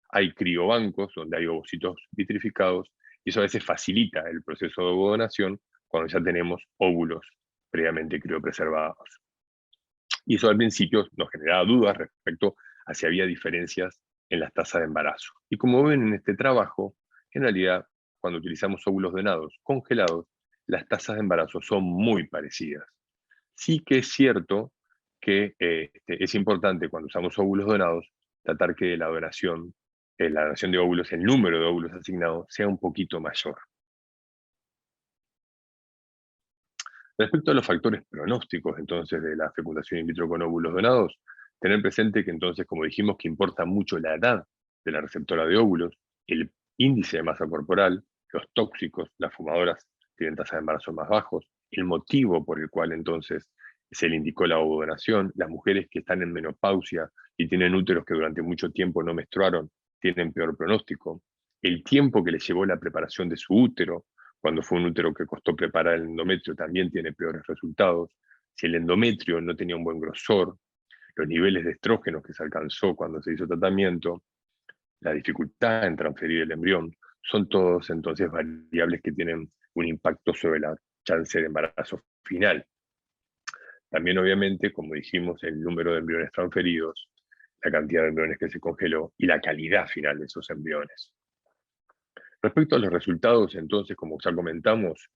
C: hay criobancos donde hay ovocitos vitrificados, y eso a veces facilita el proceso de ovodonación cuando ya tenemos óvulos previamente criopreservados. Y eso al principio nos generaba dudas respecto a si había diferencias en las tasas de embarazo. Y como ven en este trabajo, en realidad, cuando utilizamos óvulos donados congelados, las tasas de embarazo son muy parecidas. Sí que es cierto que es importante cuando usamos óvulos donados tratar que la donación de óvulos, el número de óvulos asignados, sea un poquito mayor. Respecto a los factores pronósticos, entonces, de la fecundación in vitro con óvulos donados, tener presente que entonces, como dijimos, que importa mucho la edad de la receptora de óvulos, el índice de masa corporal, los tóxicos, las fumadoras tienen tasas de embarazo más bajos, el motivo por el cual entonces se le indicó la ovodonación, las mujeres que están en menopausia y tienen úteros que durante mucho tiempo no menstruaron, tienen peor pronóstico, el tiempo que les llevó la preparación de su útero, cuando fue un útero que costó preparar el endometrio, también tiene peores resultados. Si el endometrio no tenía un buen grosor, los niveles de estrógenos que se alcanzó cuando se hizo tratamiento, la dificultad en transferir el embrión, son todos entonces variables que tienen un impacto sobre la chance de embarazo final. También, obviamente, como dijimos, el número de embriones transferidos, la cantidad de embriones que se congeló y la calidad final de esos embriones. Respecto a los resultados, entonces, como ya comentamos,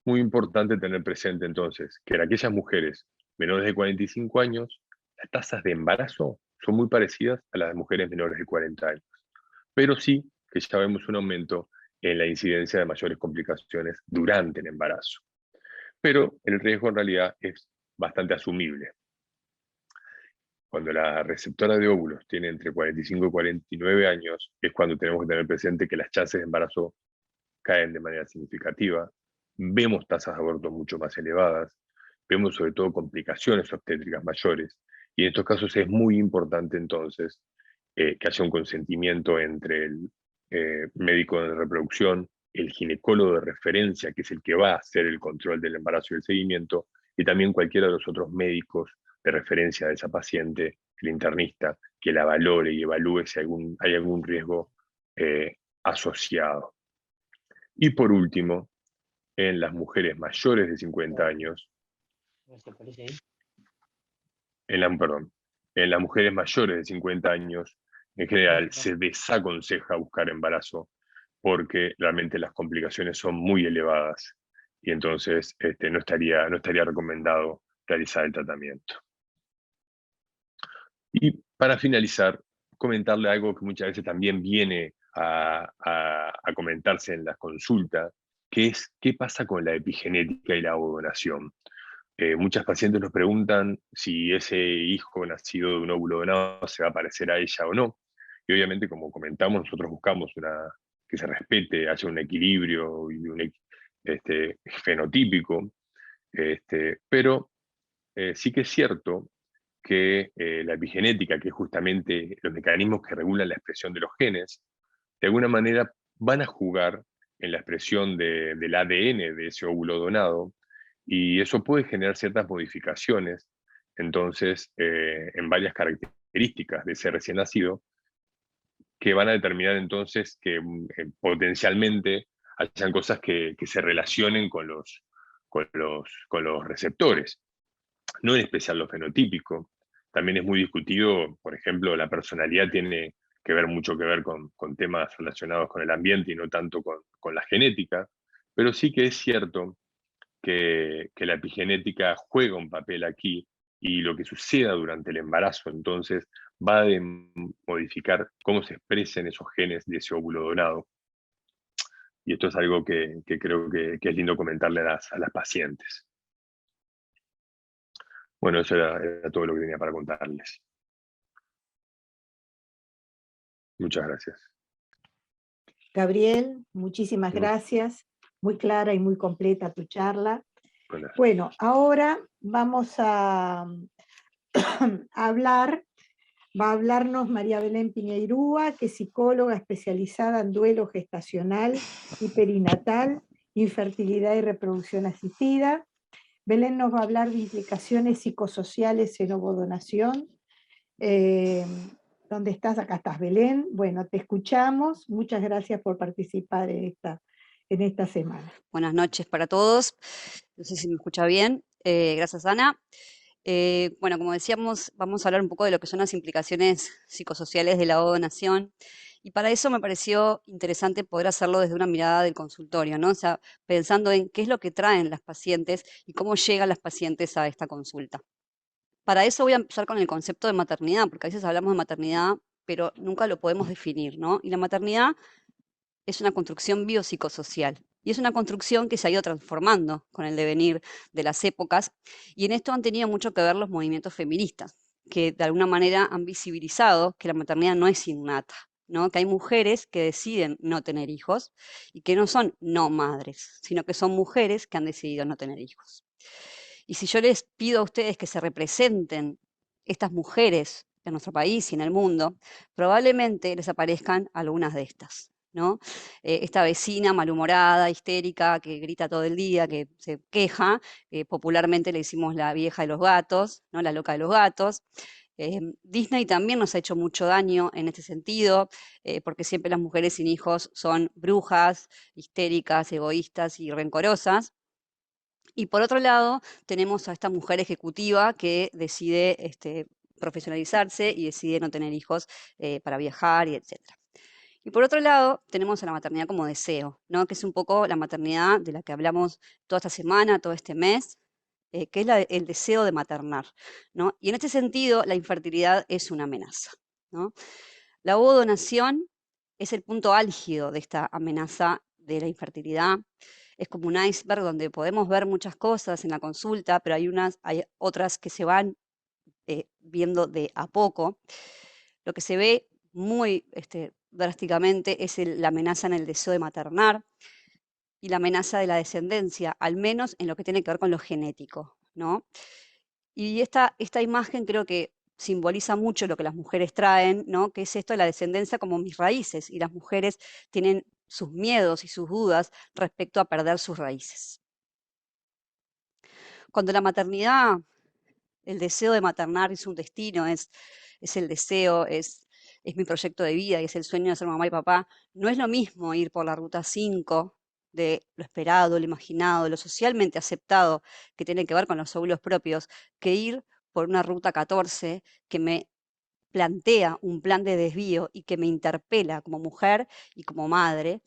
C: muy importante tener presente entonces que en aquellas mujeres menores de 45 años, las tasas de embarazo son muy parecidas a las de mujeres menores de 40 años, pero sí que ya vemos un aumento en la incidencia de mayores complicaciones durante el embarazo. Pero el riesgo en realidad es bastante asumible. Cuando la receptora de óvulos tiene entre 45 y 49 años, es cuando tenemos que tener presente que las chances de embarazo caen de manera significativa, vemos tasas de aborto mucho más elevadas, vemos sobre todo complicaciones obstétricas mayores, y en estos casos es muy importante entonces que haya un consentimiento entre el médico de reproducción, el ginecólogo de referencia, que es el que va a hacer el control del embarazo y el seguimiento, y también cualquiera de los otros médicos de referencia de esa paciente, el internista, que la valore y evalúe si hay algún riesgo asociado. Y por último, en las mujeres mayores de 50 años, en las mujeres mayores de 50 años, en general se desaconseja buscar embarazo porque realmente las complicaciones son muy elevadas, y entonces no estaría recomendado realizar el tratamiento. Y para finalizar, comentarle algo que muchas veces también viene a comentarse en las consultas, que es qué pasa con la epigenética y la ovodonación. Muchas pacientes nos preguntan si ese hijo nacido de un óvulo donado se va a parecer a ella o no. Y obviamente, como comentamos, nosotros buscamos que se respete, haya un equilibrio y un fenotípico, pero sí que es cierto que la epigenética, que es justamente los mecanismos que regulan la expresión de los genes, de alguna manera van a jugar en la expresión del ADN de ese óvulo donado, y eso puede generar ciertas modificaciones, entonces, en varias características de ese recién nacido, que van a determinar entonces que potencialmente hayan cosas que se relacionen con los receptores, no en especial lo fenotípico. También es muy discutido, por ejemplo, la personalidad tiene que ver mucho que ver con temas relacionados con el ambiente y no tanto con la genética, pero sí que es cierto que la epigenética juega un papel aquí, y lo que suceda durante el embarazo entonces va a modificar cómo se expresen esos genes de ese óvulo donado. Y esto es algo que creo que es lindo comentarle a las pacientes. Bueno, eso era todo lo que tenía para contarles. Muchas gracias.
A: Gabriel, muchísimas gracias. Muy clara y muy completa tu charla. Bueno, ahora vamos a hablar, va a hablarnos María Belén Piñeirúa, que es psicóloga especializada en duelo gestacional y perinatal, infertilidad y reproducción asistida. Belén nos va a hablar de implicaciones psicosociales en ovodonación. ¿Dónde estás? Acá estás, Belén. Bueno, te escuchamos. Muchas gracias por participar en esta semana.
D: Buenas noches para todos. No sé si me escucha bien. Gracias, Ana. Bueno, como decíamos, vamos a hablar un poco de lo que son las implicaciones psicosociales de la ovodonación. Y para eso me pareció interesante poder hacerlo desde una mirada del consultorio, ¿no? O sea, pensando en qué es lo que traen las pacientes y cómo llegan las pacientes a esta consulta. Para eso voy a empezar con el concepto de maternidad, porque a veces hablamos de maternidad, pero nunca lo podemos definir, ¿no? Y la maternidad es una construcción biopsicosocial. Y es una construcción que se ha ido transformando con el devenir de las épocas. Y en esto han tenido mucho que ver los movimientos feministas, que de alguna manera han visibilizado que la maternidad no es innata, ¿no? Que hay mujeres que deciden no tener hijos y que no son no madres, sino que son mujeres que han decidido no tener hijos. Y si yo les pido a ustedes que se representen estas mujeres en nuestro país y en el mundo, probablemente les aparezcan algunas de estas, ¿no? Esta vecina malhumorada, histérica, que grita todo el día, que se queja, popularmente le decimos la vieja de los gatos, ¿no? La loca de los gatos. Disney también nos ha hecho mucho daño en este sentido, porque siempre las mujeres sin hijos son brujas, histéricas, egoístas y rencorosas. Y por otro lado, tenemos a esta mujer ejecutiva que decide profesionalizarse y decide no tener hijos para viajar y etc. Y por otro lado, tenemos a la maternidad como deseo, ¿no? Que es un poco la maternidad de la que hablamos toda esta semana, todo este mes, que es el deseo de maternar, ¿no? Y en este sentido, la infertilidad es una amenaza, ¿no? La ovodonación es el punto álgido de esta amenaza de la infertilidad. Es como un iceberg donde podemos ver muchas cosas en la consulta, pero hay otras que se van viendo de a poco. Lo que se ve muy drásticamente es la amenaza en el deseo de maternar y la amenaza de la descendencia, al menos en lo que tiene que ver con lo genético, ¿no? Y esta imagen creo que simboliza mucho lo que las mujeres traen, ¿no? Que es esto de la descendencia como mis raíces, y las mujeres tienen sus miedos y sus dudas respecto a perder sus raíces. Cuando la maternidad, el deseo de maternar es un destino, es el deseo, es mi proyecto de vida y es el sueño de ser mamá y papá, no es lo mismo ir por la ruta 5 de lo esperado, lo imaginado, lo socialmente aceptado que tiene que ver con los óvulos propios, que ir por una ruta 14 que me plantea un plan de desvío y que me interpela como mujer y como madre,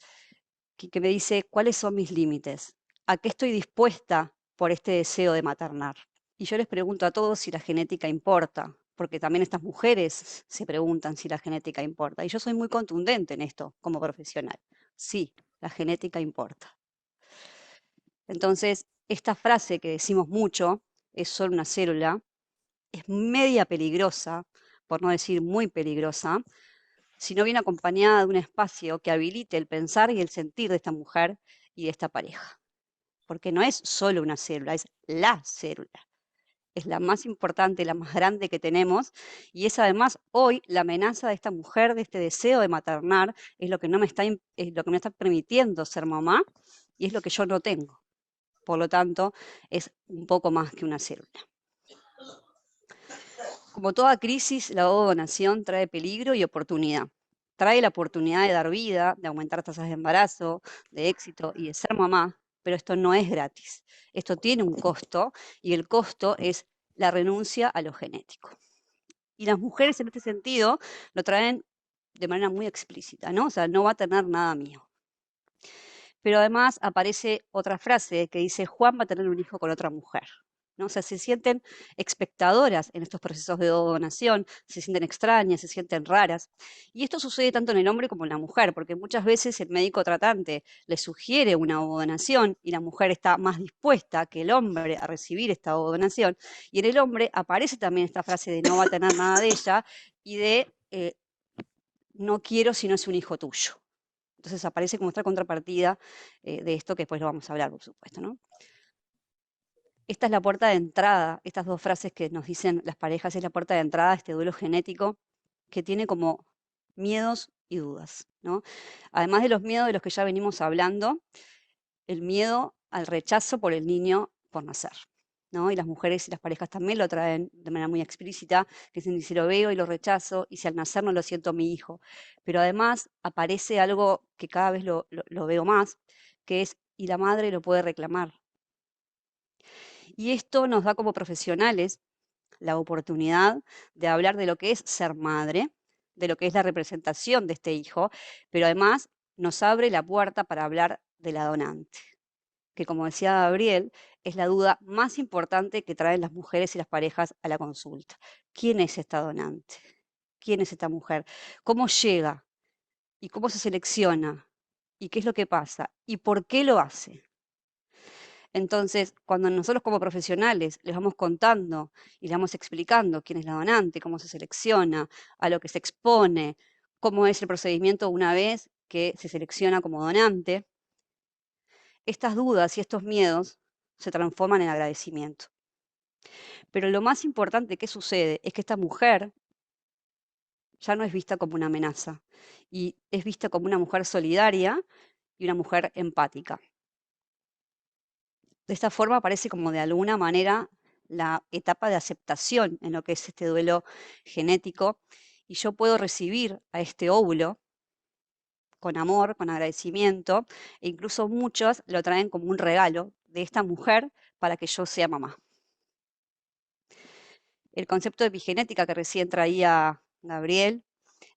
D: que me dice cuáles son mis límites, a qué estoy dispuesta por este deseo de maternar. Y yo les pregunto a todos si la genética importa, porque también estas mujeres se preguntan si la genética importa. Y yo soy muy contundente en esto como profesional. Sí, la genética importa. Entonces, esta frase que decimos mucho, es solo una célula, es media peligrosa, por no decir muy peligrosa, sino viene acompañada de un espacio que habilite el pensar y el sentir de esta mujer y de esta pareja. Porque no es solo una célula, es la célula. Es la más importante, la más grande que tenemos, y es además hoy la amenaza de esta mujer, de este deseo de maternar, es lo que no me está, es lo que me está permitiendo ser mamá, y es lo que yo no tengo. Por lo tanto, es un poco más que una célula. Como toda crisis, la donación trae peligro y oportunidad. Trae la oportunidad de dar vida, de aumentar tasas de embarazo, de éxito y de ser mamá, pero esto no es gratis. Esto tiene un costo, y el costo es la renuncia a lo genético. Y las mujeres en este sentido lo traen de manera muy explícita, ¿no? O sea, no va a tener nada mío. Pero además aparece otra frase que dice: Juan va a tener un hijo con otra mujer, ¿no? O sea, se sienten espectadoras en estos procesos de donación, se sienten extrañas, se sienten raras. Y esto sucede tanto en el hombre como en la mujer, porque muchas veces el médico tratante le sugiere una donación y la mujer está más dispuesta que el hombre a recibir esta donación. Y en el hombre aparece también esta frase de no va a tener nada de ella y de no quiero si no es un hijo tuyo. Entonces aparece como esta contrapartida de esto, que después lo vamos a hablar, por supuesto, ¿no? Esta es la puerta de entrada, estas dos frases que nos dicen las parejas, es la puerta de entrada a este duelo genético que tiene como miedos y dudas, ¿no? Además de los miedos de los que ya venimos hablando, el miedo al rechazo por el niño por nacer, ¿no? Y las mujeres y las parejas también lo traen de manera muy explícita, que dicen: si lo veo y lo rechazo, y si al nacer no lo siento mi hijo. Pero además aparece algo que cada vez lo veo más, que es: y la madre lo puede reclamar. Y esto nos da como profesionales la oportunidad de hablar de lo que es ser madre, de lo que es la representación de este hijo, pero además nos abre la puerta para hablar de la donante, que, como decía Gabriel, es la duda más importante que traen las mujeres y las parejas a la consulta. ¿Quién es esta donante? ¿Quién es esta mujer? ¿Cómo llega? ¿Y cómo se selecciona? ¿Y qué es lo que pasa? ¿Y por qué lo hace? Entonces, cuando nosotros como profesionales les vamos contando y les vamos explicando quién es la donante, cómo se selecciona, a lo que se expone, cómo es el procedimiento una vez que se selecciona como donante, estas dudas y estos miedos se transforman en agradecimiento. Pero lo más importante que sucede es que esta mujer ya no es vista como una amenaza, y es vista como una mujer solidaria y una mujer empática. De esta forma aparece como de alguna manera la etapa de aceptación en lo que es este duelo genético, y yo puedo recibir a este óvulo con amor, con agradecimiento, e incluso muchos lo traen como un regalo de esta mujer para que yo sea mamá. El concepto de epigenética que recién traía Gabriel,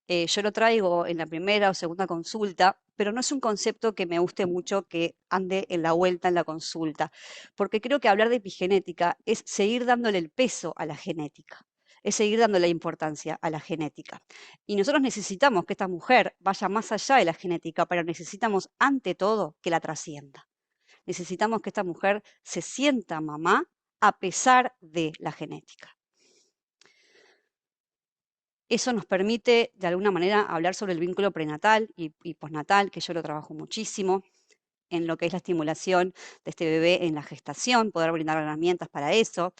D: yo lo traigo en la primera o segunda consulta, pero no es un concepto que me guste mucho que ande en la vuelta en la consulta, porque creo que hablar de epigenética es seguir dándole el peso a la genética, es seguir dándole importancia a la genética. Y nosotros necesitamos que esta mujer vaya más allá de la genética, pero necesitamos ante todo que la trascienda. Necesitamos que esta mujer se sienta mamá a pesar de la genética. Eso nos permite, de alguna manera, hablar sobre el vínculo prenatal y postnatal, que yo lo trabajo muchísimo, en lo que es la estimulación de este bebé en la gestación, poder brindar herramientas para eso,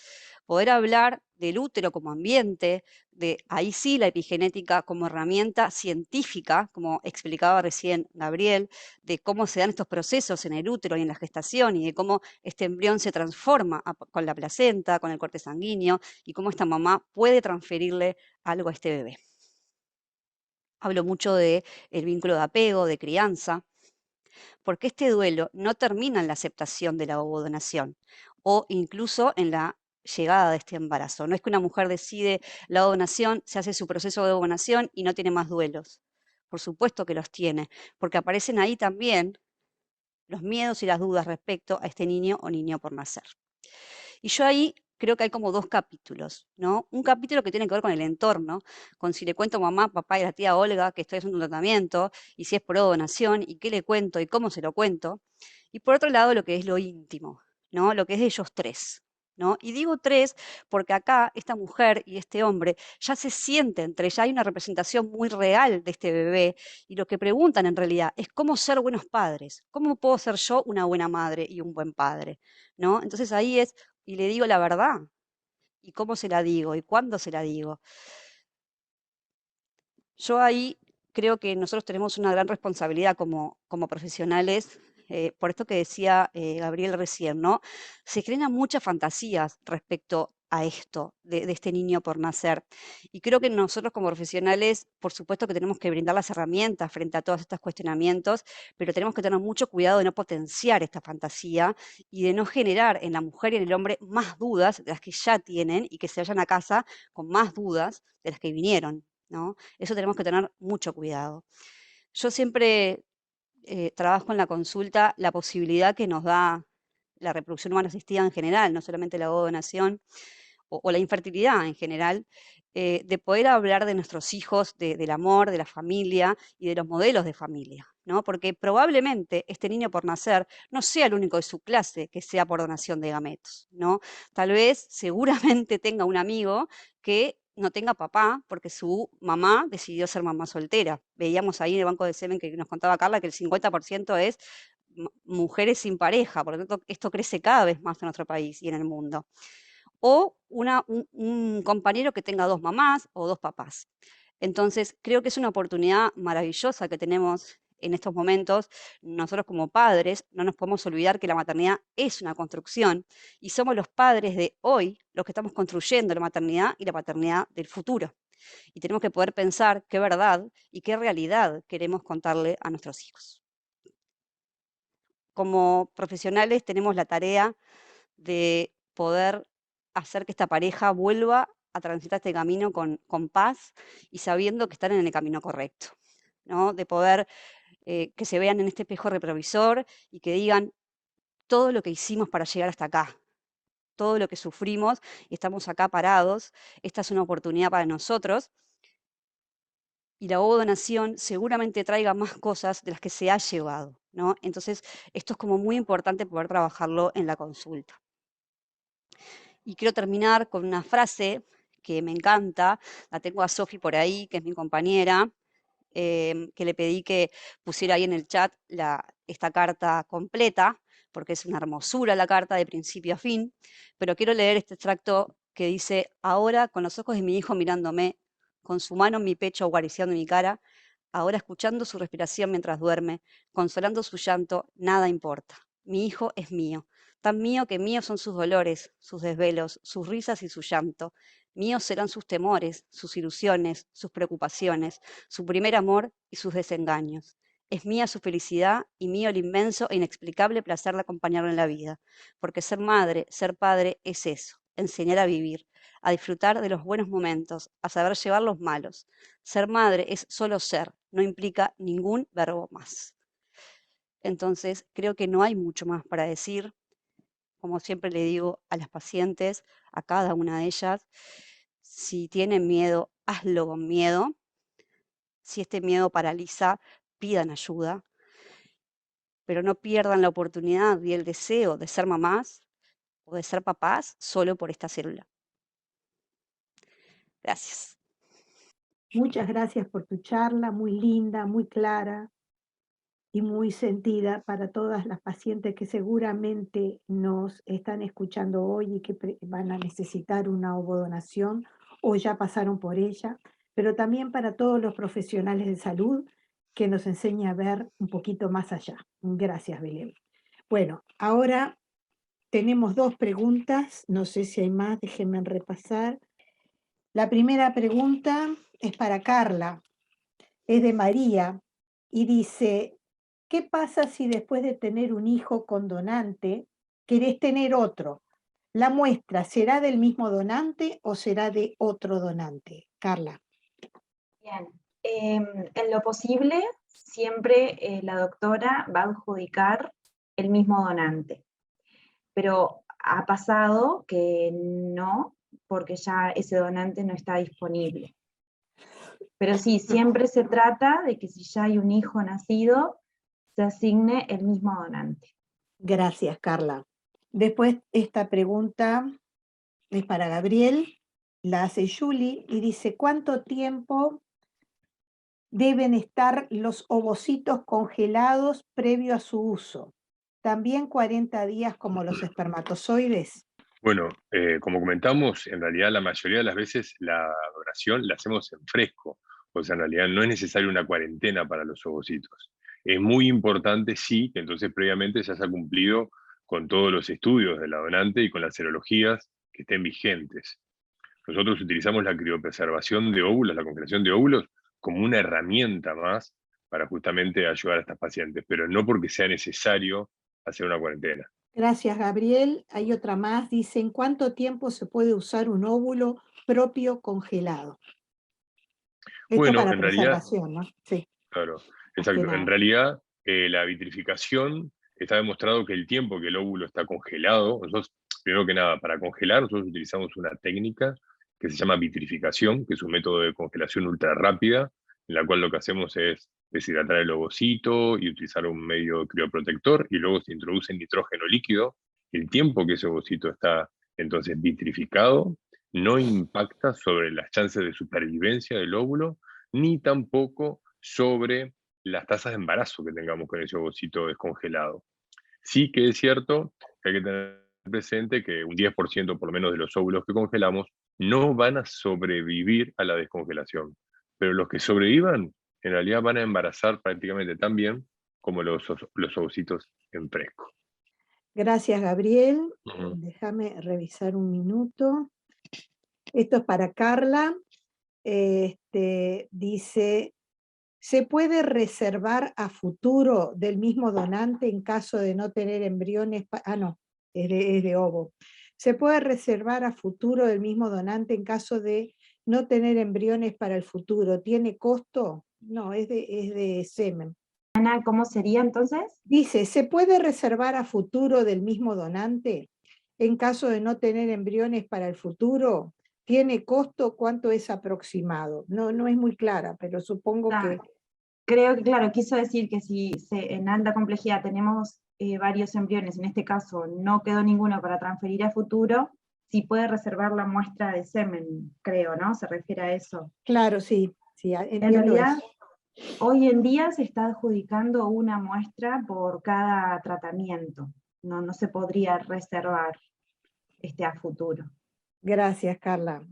D: poder hablar del útero como ambiente, de ahí sí la epigenética como herramienta científica, como explicaba recién Gabriel, de cómo se dan estos procesos en el útero y en la gestación, y de cómo este embrión se transforma con la placenta, con el corte sanguíneo, y cómo esta mamá puede transferirle algo a este bebé. Hablo mucho del vínculo de apego, de crianza, porque este duelo no termina en la aceptación de la ovodonación o incluso en la llegada de este embarazo. No es que una mujer decide la ovodonación, se hace su proceso de ovodonación y no tiene más duelos. Por supuesto que los tiene, porque aparecen ahí también los miedos y las dudas respecto a este niño o niña por nacer. Y yo ahí creo que hay como dos capítulos, ¿no? Un capítulo que tiene que ver con el entorno, con si le cuento a mamá, papá y a la tía Olga que estoy haciendo un tratamiento, y si es por donación, y qué le cuento, y cómo se lo cuento. Y por otro lado, lo que es lo íntimo, ¿no? Lo que es de ellos tres, ¿no? Y digo 3 porque acá esta mujer y este hombre ya se sienten entre, ya hay una representación muy real de este bebé, y lo que preguntan en realidad es cómo ser buenos padres, cómo puedo ser yo una buena madre y un buen padre, ¿no? Entonces ahí es, y le digo la verdad, y cómo se la digo, y cuándo se la digo. Yo ahí creo que nosotros tenemos una gran responsabilidad como profesionales, por esto que decía Gabriel recién, ¿no? Se crean muchas fantasías respecto a esto, de este niño por nacer. Y creo que nosotros como profesionales, por supuesto que tenemos que brindar las herramientas frente a todos estos cuestionamientos, pero tenemos que tener mucho cuidado de no potenciar esta fantasía y de no generar en la mujer y en el hombre más dudas de las que ya tienen y que se vayan a casa con más dudas de las que vinieron, ¿no? Eso tenemos que tener mucho cuidado. Yo siempre trabajo en la consulta la posibilidad que nos da la reproducción humana asistida en general, no solamente la donación o la infertilidad en general, de poder hablar de nuestros hijos, del amor, de la familia y de los modelos de familia, ¿no? Porque probablemente este niño por nacer no sea el único de su clase que sea por donación de gametos, ¿no? Tal vez, seguramente tenga un amigo que no tenga papá porque su mamá decidió ser mamá soltera. Veíamos ahí en el banco de semen que nos contaba Carla que el 50% es mujeres sin pareja, por lo tanto esto crece cada vez más en nuestro país y en el mundo. O un compañero que tenga 2 mamás o 2 papás. Entonces, creo que es una oportunidad maravillosa que tenemos en estos momentos. Nosotros como padres no nos podemos olvidar que la maternidad es una construcción y somos los padres de hoy los que estamos construyendo la maternidad y la paternidad del futuro. Y tenemos que poder pensar qué verdad y qué realidad queremos contarle a nuestros hijos. Como profesionales tenemos la tarea de poder hacer que esta pareja vuelva a transitar este camino con paz y sabiendo que están en el camino correcto, ¿no? De poder que se vean en este espejo retrovisor y que digan todo lo que hicimos para llegar hasta acá, todo lo que sufrimos y estamos acá parados. Esta es una oportunidad para nosotros y la donación seguramente traiga más cosas de las que se ha llevado, ¿no? Entonces, esto es como muy importante poder trabajarlo en la consulta. Y quiero terminar con una frase que me encanta, la tengo a Sofi por ahí, que es mi compañera, que le pedí que pusiera ahí en el chat esta carta completa, porque es una hermosura la carta de principio a fin, pero quiero leer este extracto que dice: ahora con los ojos de mi hijo mirándome, con su mano en mi pecho acariciando mi cara, ahora escuchando su respiración mientras duerme, consolando su llanto, nada importa. Mi hijo es mío, tan mío que míos son sus dolores, sus desvelos, sus risas y su llanto. Míos serán sus temores, sus ilusiones, sus preocupaciones, su primer amor y sus desengaños. Es mía su felicidad y mío el inmenso e inexplicable placer de acompañarlo en la vida. Porque ser madre, ser padre es eso, enseñar a vivir, a disfrutar de los buenos momentos, a saber llevar los malos. Ser madre es solo ser, no implica ningún verbo más. Entonces, creo que no hay mucho más para decir. Como siempre le digo a las pacientes, a cada una de ellas, si tienen miedo, hazlo con miedo. Si este miedo paraliza, pidan ayuda, pero no pierdan la oportunidad y el deseo de ser mamás o de ser papás solo por esta célula. Gracias.
A: Muchas gracias por tu charla, muy linda, muy clara y muy sentida para todas las pacientes que seguramente nos están escuchando hoy y que van a necesitar una ovodonación o ya pasaron por ella, pero también para todos los profesionales de salud que nos enseña a ver un poquito más allá. Gracias, Belén. Bueno, ahora tenemos 2 preguntas, no sé si hay más, déjenme repasar. La primera pregunta es para Carla, es de María y dice: ¿qué pasa si después de tener un hijo con donante querés tener otro? ¿La muestra será del mismo donante o será de otro donante? Carla.
B: Bien, en lo posible, siempre la doctora va a adjudicar el mismo donante, pero ha pasado que no, porque ya ese donante no está disponible. Pero sí, siempre se trata de que si ya hay un hijo nacido, se asigne el mismo donante.
A: Gracias, Carla. Después esta pregunta es para Gabriel, la hace Julie, y dice, ¿cuánto tiempo deben estar los ovocitos congelados previo a su uso? ¿También 40 días como los espermatozoides?
C: Bueno, como comentamos, en realidad la mayoría de las veces la donación la hacemos en fresco, o sea, en realidad no es necesaria una cuarentena para los ovocitos. Es muy importante, sí, que entonces previamente ya se ha cumplido con todos los estudios de la donante y con las serologías que estén vigentes. Nosotros utilizamos la criopreservación de óvulos, la congelación de óvulos, como una herramienta más para justamente ayudar a estas pacientes, pero no porque sea necesario hacer una cuarentena.
A: Gracias, Gabriel. Hay otra más. Dice, ¿en cuánto tiempo se puede usar un óvulo propio congelado? Esto
C: Bueno,
A: para
C: en realidad,
A: preservación, ¿no? Sí,
C: claro,
A: más que
C: exacto. En
A: nada.
C: realidad, la vitrificación está demostrado que el tiempo que el óvulo está congelado, nosotros, primero que nada, para congelar, nosotros utilizamos una técnica que se llama vitrificación, que es un método de congelación ultra rápida, en la cual lo que hacemos es deshidratar el ovocito y utilizar un medio crioprotector, y luego se introduce nitrógeno líquido. El tiempo que ese ovocito está entonces vitrificado no impacta sobre las chances de supervivencia del óvulo, ni tampoco sobre las tasas de embarazo que tengamos con ese ovocito descongelado. Sí que es cierto que hay que tener presente que un 10% por lo menos de los óvulos que congelamos no van a sobrevivir a la descongelación, pero los que sobrevivan en realidad van a embarazar prácticamente tan bien como los ovocitos en fresco.
A: Gracias, Gabriel.
C: Ujú.
A: Déjame revisar un minuto. Esto es para Carla. Dice, ¿se puede reservar a futuro del mismo donante en caso de no tener embriones? No, es de ovo. ¿Se puede reservar a futuro del mismo donante en caso de no tener embriones para el futuro? ¿Tiene costo? No, es de semen.
B: Ana, ¿cómo sería entonces?
A: Dice, ¿se puede reservar a futuro del mismo donante en caso de no tener embriones para el futuro? ¿Tiene costo? ¿Cuánto es aproximado? No, no es muy clara, pero supongo que...
B: Creo que, claro, quiso decir que si en alta complejidad tenemos varios embriones, en este caso no quedó ninguno para transferir a futuro, si puede reservar la muestra de semen, creo, ¿no? Se refiere a eso.
A: Claro, sí, sí,
B: En
A: entiendo
B: realidad,
A: eso.
B: hoy en día se está adjudicando una muestra por cada tratamiento. No se podría reservar a futuro.
A: Gracias, Carla.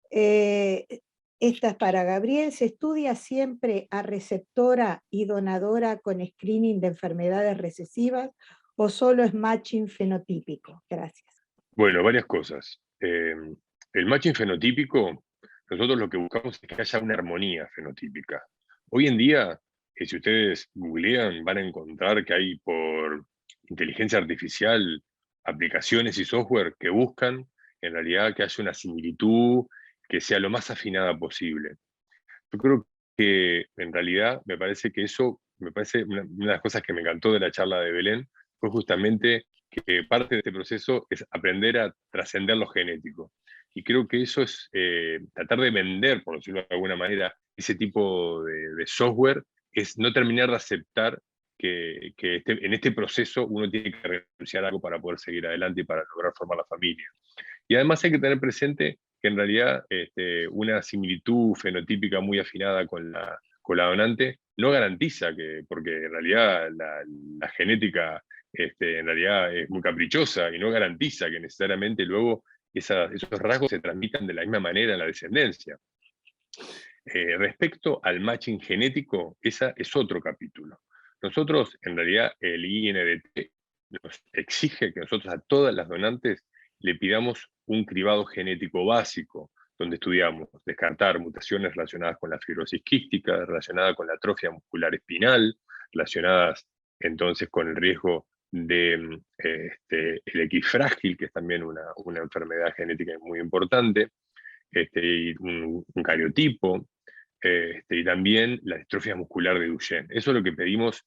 A: Esta es para Gabriel. ¿Se estudia siempre a receptora y donadora con screening de enfermedades recesivas o solo es matching fenotípico? Gracias.
C: Bueno, varias cosas. El matching fenotípico, nosotros lo que buscamos es que haya una armonía fenotípica. Hoy en día, si ustedes googlean, van a encontrar que hay por inteligencia artificial aplicaciones y software que buscan en realidad que haya una similitud que sea lo más afinada posible. Yo creo que en realidad me parece que eso, me parece una de las cosas que me encantó de la charla de Belén, fue justamente que parte de este proceso es aprender a trascender lo genético. Y creo que eso es tratar de vender, por decirlo de alguna manera, ese tipo de software, es no terminar de aceptar que en este proceso uno tiene que renunciar a algo para poder seguir adelante y para lograr formar la familia. Y además hay que tener presente que en realidad una similitud fenotípica muy afinada con la donante no garantiza que, porque en realidad la genética en realidad es muy caprichosa y no garantiza que necesariamente luego esos rasgos se transmitan de la misma manera en la descendencia. Respecto al matching genético, esa es otro capítulo. Nosotros, en realidad, el INDT nos exige que nosotros a todas las donantes le pidamos un cribado genético básico, donde estudiamos descartar mutaciones relacionadas con la fibrosis quística, relacionadas con la atrofia muscular espinal, relacionadas entonces con el riesgo de el equifrágil, que es también una enfermedad genética muy importante, y un cariotipo, y también la distrofia muscular de Duchenne. Eso es lo que pedimos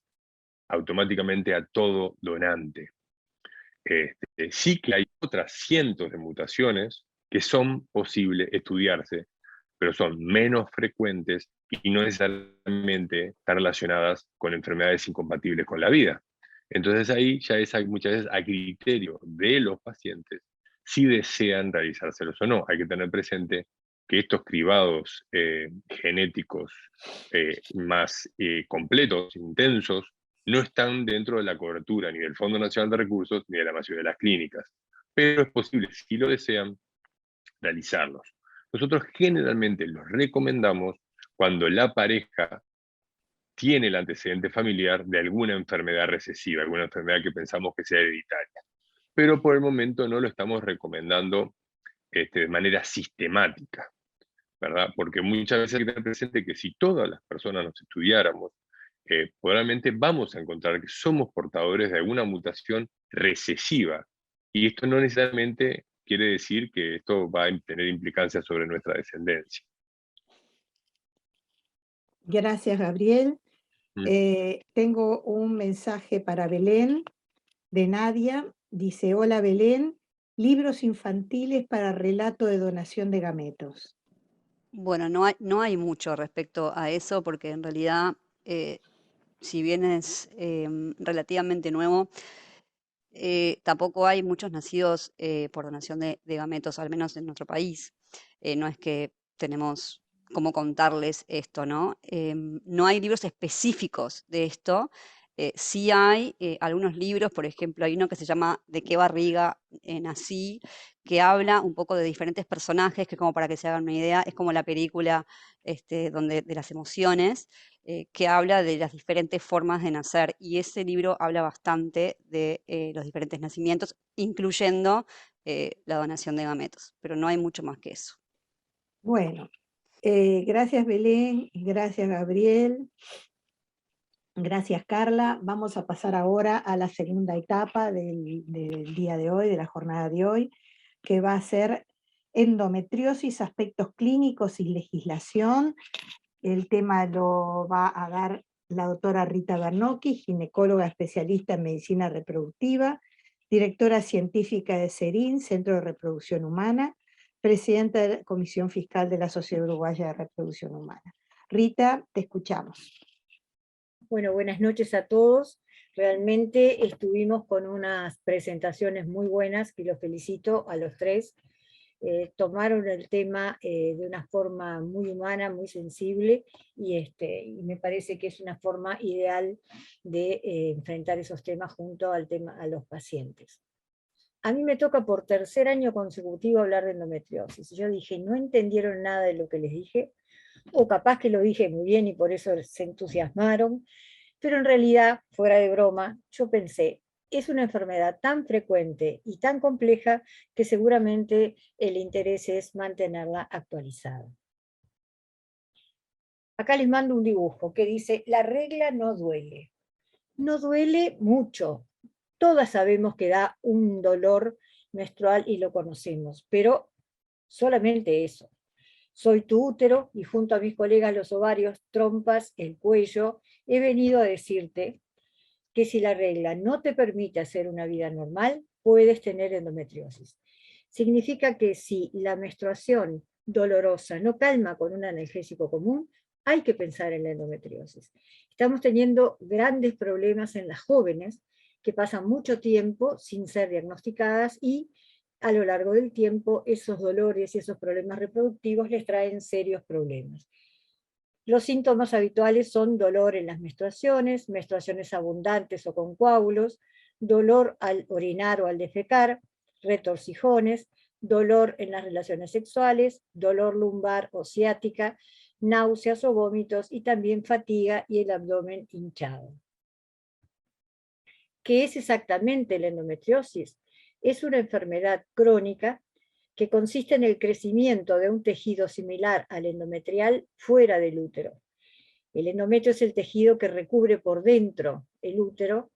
C: automáticamente a todo donante. Sí que hay otras cientos de mutaciones que son posibles estudiarse, pero son menos frecuentes y no necesariamente están relacionadas con enfermedades incompatibles con la vida. Entonces ahí ya es muchas veces a criterio de los pacientes si desean realizárselos o no. Hay que tener presente que estos cribados genéticos más completos, intensos, no están dentro de la cobertura ni del Fondo Nacional de Recursos ni de la mayoría de las clínicas. Pero es posible, si lo desean, realizarlos. Nosotros generalmente los recomendamos cuando la pareja tiene el antecedente familiar de alguna enfermedad recesiva, alguna enfermedad que pensamos que sea hereditaria. Pero por el momento no lo estamos recomendando de manera sistemática, ¿verdad? Porque muchas veces hay que tener presente que si todas las personas nos estudiáramos, probablemente vamos a encontrar que somos portadores de alguna mutación recesiva. Y esto no necesariamente quiere decir que esto va a tener implicancias sobre nuestra descendencia.
A: Gracias, Gabriel. Tengo un mensaje para Belén, de Nadia. Dice: hola Belén, libros infantiles para relato de donación de gametos.
D: Bueno, no hay mucho respecto a eso, porque en realidad, si bien es relativamente nuevo, tampoco hay muchos nacidos por donación de gametos, al menos en nuestro país. No es que tenemos cómo contarles esto, ¿no? No hay libros específicos de esto. Sí hay algunos libros, por ejemplo, hay uno que se llama ¿De qué barriga nací?, que habla un poco de diferentes personajes, que como para que se hagan una idea, es como la película de las emociones, que habla de las diferentes formas de nacer, y ese libro habla bastante de los diferentes nacimientos, incluyendo la donación de gametos, pero no hay mucho más que eso.
A: Bueno, gracias Belén, gracias Gabriel, gracias Carla. Vamos a pasar ahora a la segunda etapa del día de hoy, de la jornada de hoy, que va a ser endometriosis, aspectos clínicos y legislación. El tema lo va a dar la doctora Rita Bernocchi, ginecóloga especialista en medicina reproductiva, directora científica de CERIN, Centro de Reproducción Humana, presidenta de la Comisión Fiscal de la Sociedad Uruguaya de Reproducción Humana. Rita, te escuchamos.
E: Bueno, buenas noches a todos. Realmente estuvimos con unas presentaciones muy buenas, que los felicito a los tres. Tomaron el tema de una forma muy humana, muy sensible, y me parece que es una forma ideal de enfrentar esos temas junto a los pacientes. A mí me toca por tercer año consecutivo hablar de endometriosis. Yo dije, no entendieron nada de lo que les dije, o capaz que lo dije muy bien y por eso se entusiasmaron, pero en realidad, fuera de broma, yo pensé, es una enfermedad tan frecuente y tan compleja que seguramente el interés es mantenerla actualizada. Acá les mando un dibujo que dice, la regla no duele. No duele mucho. Todas sabemos que da un dolor menstrual y lo conocemos, pero solamente eso. Soy tu útero y junto a mis colegas los ovarios, trompas, el cuello, he venido a decirte que si la regla no te permite hacer una vida normal, puedes tener endometriosis. Significa que si la menstruación dolorosa no calma con un analgésico común, hay que pensar en la endometriosis. Estamos teniendo grandes problemas en las jóvenes que pasan mucho tiempo sin ser diagnosticadas y a lo largo del tiempo esos dolores y esos problemas reproductivos les traen serios problemas. Los síntomas habituales son dolor en las menstruaciones, menstruaciones abundantes o con coágulos, dolor al orinar o al defecar, retorcijones, dolor en las relaciones sexuales, dolor lumbar o ciática, náuseas o vómitos y también fatiga y el abdomen hinchado. ¿Qué es exactamente la endometriosis? Es una enfermedad crónica que consiste en el crecimiento de un tejido similar al endometrial fuera del útero. El endometrio es el tejido que recubre por dentro el útero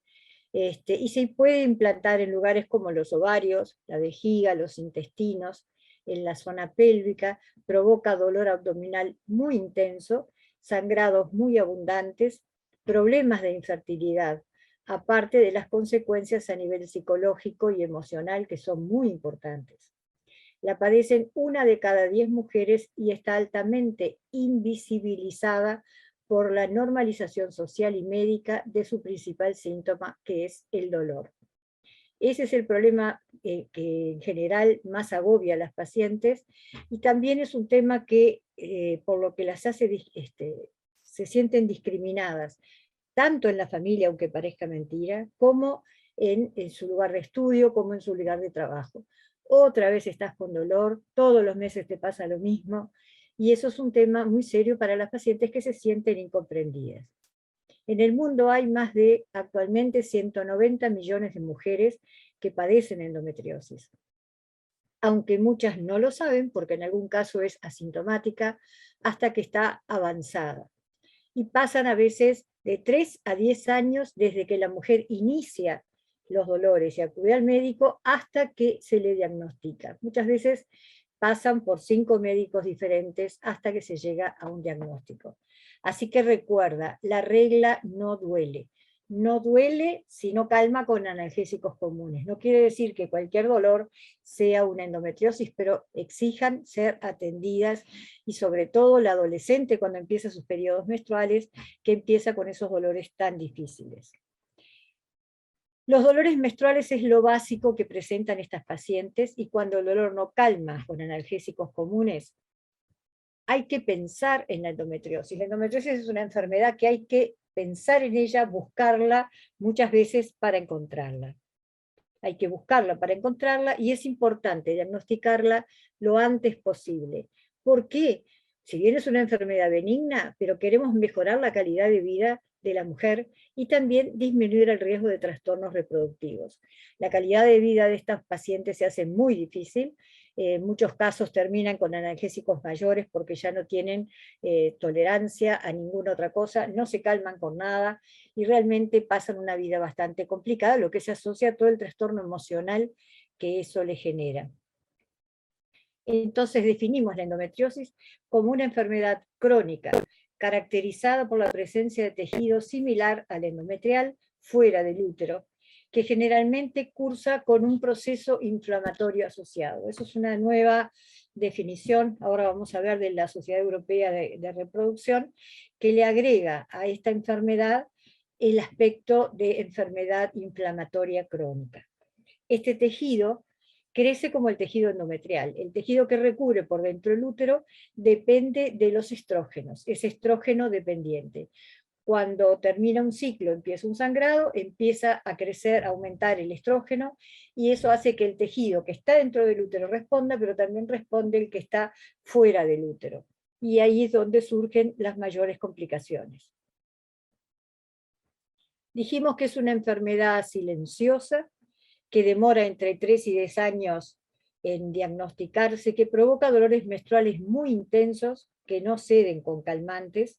E: y se puede implantar en lugares como los ovarios, la vejiga, los intestinos, en la zona pélvica, provoca dolor abdominal muy intenso, sangrados muy abundantes, problemas de infertilidad, aparte de las consecuencias a nivel psicológico y emocional que son muy importantes. La padecen 1 de cada 10 mujeres y está altamente invisibilizada por la normalización social y médica de su principal síntoma, que es el dolor. Ese es el problema que en general más agobia a las pacientes, y también es un tema que, por lo que las hace, se sienten discriminadas, tanto en la familia, aunque parezca mentira, como en su lugar de estudio, como en su lugar de trabajo. Otra vez estás con dolor, todos los meses te pasa lo mismo, y eso es un tema muy serio para las pacientes que se sienten incomprendidas. En el mundo hay más de actualmente 190 millones de mujeres que padecen endometriosis, aunque muchas no lo saben porque en algún caso es asintomática hasta que está avanzada. Y pasan a veces de 3 a 10 años desde que la mujer inicia los dolores y acude al médico hasta que se le diagnostica. Muchas veces pasan por 5 médicos diferentes hasta que se llega a un diagnóstico. Así que recuerda, la regla no duele. No duele si no calma con analgésicos comunes. No quiere decir que cualquier dolor sea una endometriosis, pero exijan ser atendidas, y sobre todo la adolescente cuando empieza sus periodos menstruales, que empieza con esos dolores tan difíciles. Los dolores menstruales es lo básico que presentan estas pacientes, y cuando el dolor no calma con analgésicos comunes, hay que pensar en la endometriosis. La endometriosis es una enfermedad que hay que pensar en ella, buscarla muchas veces para encontrarla. Hay que buscarla para encontrarla, y es importante diagnosticarla lo antes posible. ¿Por qué? Si bien es una enfermedad benigna, pero queremos mejorar la calidad de vida de la mujer y también disminuir el riesgo de trastornos reproductivos. La calidad de vida de estas pacientes se hace muy difícil. En muchos casos terminan con analgésicos mayores porque ya no tienen tolerancia a ninguna otra cosa, no se calman con nada y realmente pasan una vida bastante complicada, lo que se asocia a todo el trastorno emocional que eso le genera. Entonces definimos la endometriosis como una enfermedad crónica, caracterizada por la presencia de tejido similar al endometrial fuera del útero, que generalmente cursa con un proceso inflamatorio asociado. Eso es una nueva definición, ahora vamos a ver, de la Sociedad Europea de Reproducción, que le agrega a esta enfermedad el aspecto de enfermedad inflamatoria crónica. Este tejido crece como el tejido endometrial. El tejido que recubre por dentro el útero depende de los estrógenos, es estrógeno dependiente. Cuando termina un ciclo, empieza un sangrado, empieza a crecer, a aumentar el estrógeno, y eso hace que el tejido que está dentro del útero responda, pero también responde el que está fuera del útero. Y ahí es donde surgen las mayores complicaciones. Dijimos que es una enfermedad silenciosa, que demora entre 3 y 10 años en diagnosticarse, que provoca dolores menstruales muy intensos, que no ceden con calmantes.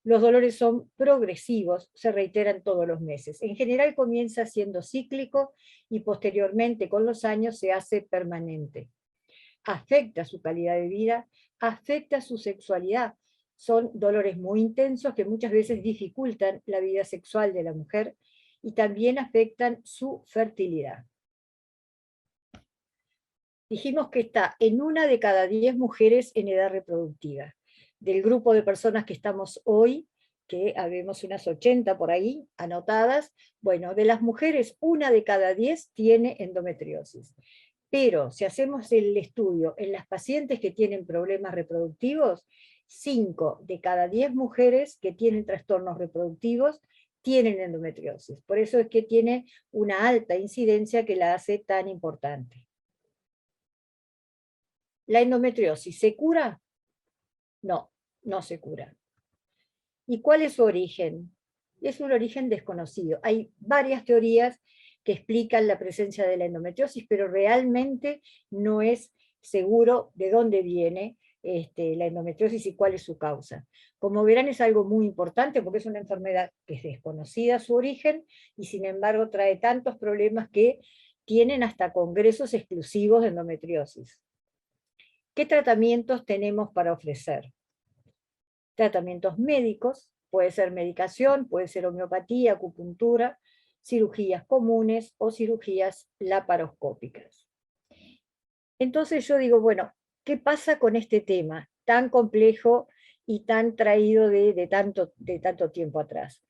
E: Los dolores son progresivos, se reiteran todos los meses. En general comienza siendo cíclico y posteriormente con los años se hace permanente. Afecta su calidad de vida, afecta su sexualidad. Son dolores muy intensos que muchas veces dificultan la vida sexual de la mujer y también afectan su fertilidad. Dijimos que está en 1 de cada 10 mujeres en edad reproductiva. Del grupo de personas que estamos hoy, que habemos unas 80 por ahí anotadas, bueno, de las mujeres 1 de cada 10 tiene endometriosis. Pero si hacemos el estudio en las pacientes que tienen problemas reproductivos, 5 de cada 10 mujeres que tienen trastornos reproductivos tienen endometriosis. Por eso es que tiene una alta incidencia que la hace tan importante. ¿La endometriosis se cura? No, no se cura. ¿Y cuál es su origen? Es un origen desconocido. Hay varias teorías que explican la presencia de la endometriosis, pero realmente no es seguro de dónde viene la endometriosis y cuál es su causa. Como verán, es algo muy importante porque es una enfermedad que es desconocida su origen y sin embargo trae tantos problemas que tienen hasta congresos exclusivos de endometriosis. ¿Qué tratamientos tenemos para ofrecer? Tratamientos médicos, puede ser medicación, puede ser homeopatía, acupuntura, cirugías comunes o cirugías laparoscópicas. Entonces yo digo, bueno, ¿qué pasa con este tema tan complejo y tan traído de tanto tiempo atrás?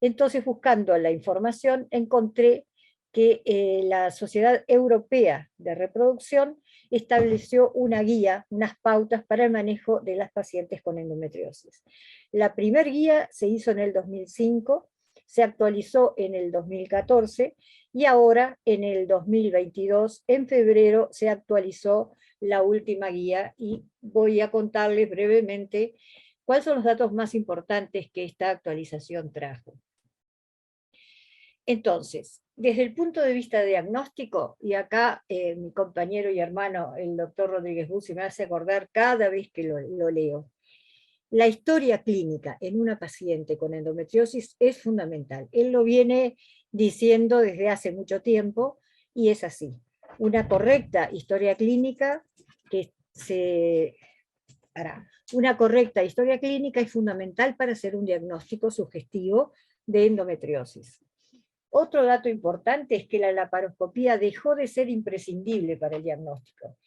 E: Entonces, buscando la información, encontré que la Sociedad Europea de Reproducción estableció una guía, unas pautas para el manejo de las pacientes con endometriosis. La primera guía se hizo en el 2005, se actualizó en el 2014, y ahora en el 2022, en febrero, se actualizó la última guía, y voy a contarles brevemente cuáles son los datos más importantes que esta actualización trajo. Entonces, desde el punto de vista diagnóstico, y acá mi compañero y hermano, el doctor Rodríguez Bussi, me hace acordar cada vez que lo leo, la historia clínica en una paciente con endometriosis es fundamental. Él lo viene diciendo desde hace mucho tiempo, y es así. Una correcta historia clínica una correcta historia clínica es fundamental para hacer un diagnóstico sugestivo de endometriosis. Otro dato importante es que la laparoscopía dejó de ser imprescindible para el diagnóstico.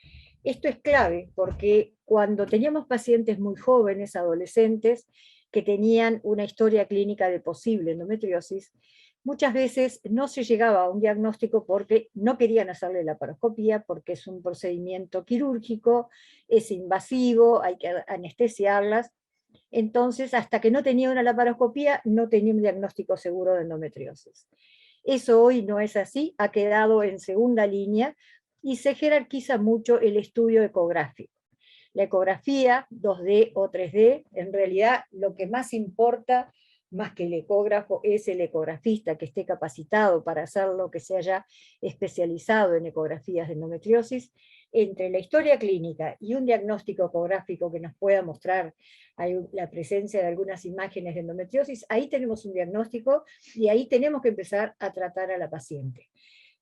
E: Esto es clave porque cuando teníamos pacientes muy jóvenes, adolescentes, que tenían una historia clínica de posible endometriosis, muchas veces no se llegaba a un diagnóstico porque no querían hacerle laparoscopía, porque es un procedimiento quirúrgico, es invasivo, hay que anestesiarlas. Entonces, hasta que no tenía una laparoscopía, no tenía un diagnóstico seguro de endometriosis. Eso hoy no es así, ha quedado en segunda línea, y se jerarquiza mucho el estudio ecográfico. La ecografía, 2D o 3D, en realidad lo que más importa, más que el ecógrafo, es el ecografista que esté capacitado para hacerlo, que se haya especializado en ecografías de endometriosis. Entre la historia clínica y un diagnóstico ecográfico que nos pueda mostrar la presencia de algunas imágenes de endometriosis, ahí tenemos un diagnóstico y ahí tenemos que empezar a tratar a la paciente.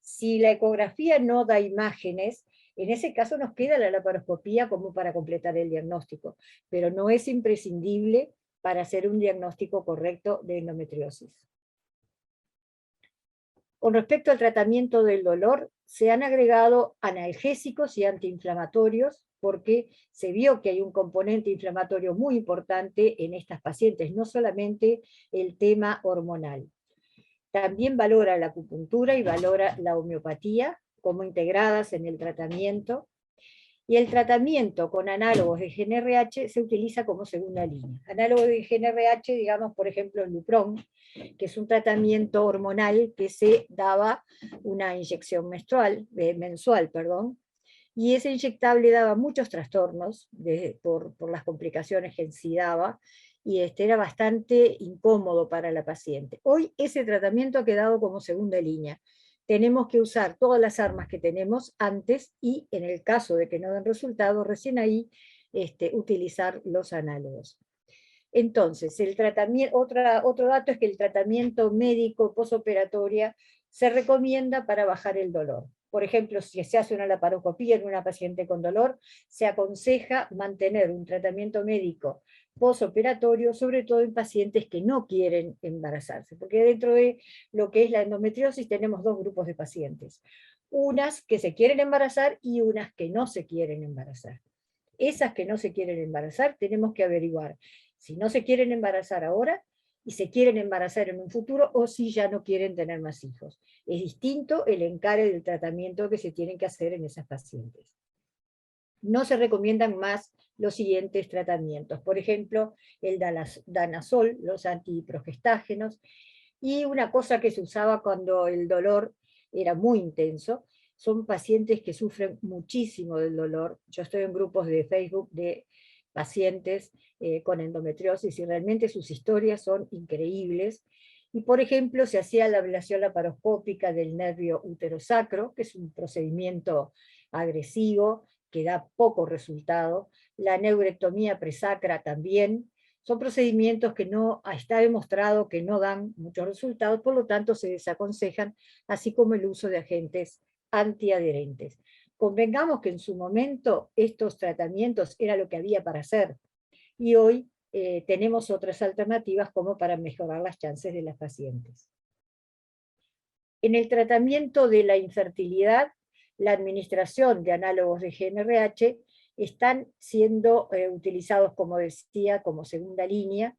E: Si la ecografía no da imágenes, en ese caso nos queda la laparoscopía como para completar el diagnóstico, pero no es imprescindible para hacer un diagnóstico correcto de endometriosis. Con respecto al tratamiento del dolor, se han agregado analgésicos y antiinflamatorios, porque se vio que hay un componente inflamatorio muy importante en estas pacientes, no solamente el tema hormonal. También valora la acupuntura y valora la homeopatía como integradas en el tratamiento. Y el tratamiento con análogos de GnRH se utiliza como segunda línea. Análogo de GnRH, digamos, por ejemplo, el Lupron, que es un tratamiento hormonal que se daba una inyección mensual, y ese inyectable daba muchos trastornos por las complicaciones que en sí daba, y era bastante incómodo para la paciente. Hoy ese tratamiento ha quedado como segunda línea. Tenemos que usar todas las armas que tenemos antes, y en el caso de que no den resultado, recién ahí utilizar los análogos. Entonces, otro dato es que el tratamiento médico posoperatorio se recomienda para bajar el dolor. Por ejemplo, si se hace una laparoscopía en una paciente con dolor, se aconseja mantener un tratamiento médico posoperatorio, sobre todo en pacientes que no quieren embarazarse, porque dentro de lo que es la endometriosis tenemos dos grupos de pacientes, unas que se quieren embarazar y unas que no se quieren embarazar. Esas que no se quieren embarazar tenemos que averiguar si no se quieren embarazar ahora y se quieren embarazar en un futuro, o si ya no quieren tener más hijos. Es distinto el encare del tratamiento que se tienen que hacer en esas pacientes. No se recomiendan más los siguientes tratamientos, por ejemplo, el danazol, los antiprogestágenos, y una cosa que se usaba cuando el dolor era muy intenso, son pacientes que sufren muchísimo del dolor. Yo estoy en grupos de Facebook de pacientes con endometriosis, y realmente sus historias son increíbles. Y por ejemplo, se hacía la ablación laparoscópica del nervio uterosacro, que es un procedimiento agresivo, que da poco resultado, la neurectomía presacra también. Son procedimientos que no está demostrado que no dan muchos resultados, por lo tanto se desaconsejan, así como el uso de agentes antiadherentes. Convengamos que en su momento estos tratamientos era lo que había para hacer, y hoy tenemos otras alternativas como para mejorar las chances de las pacientes. En el tratamiento de la infertilidad, la administración de análogos de GnRH están siendo utilizados, como decía, como segunda línea,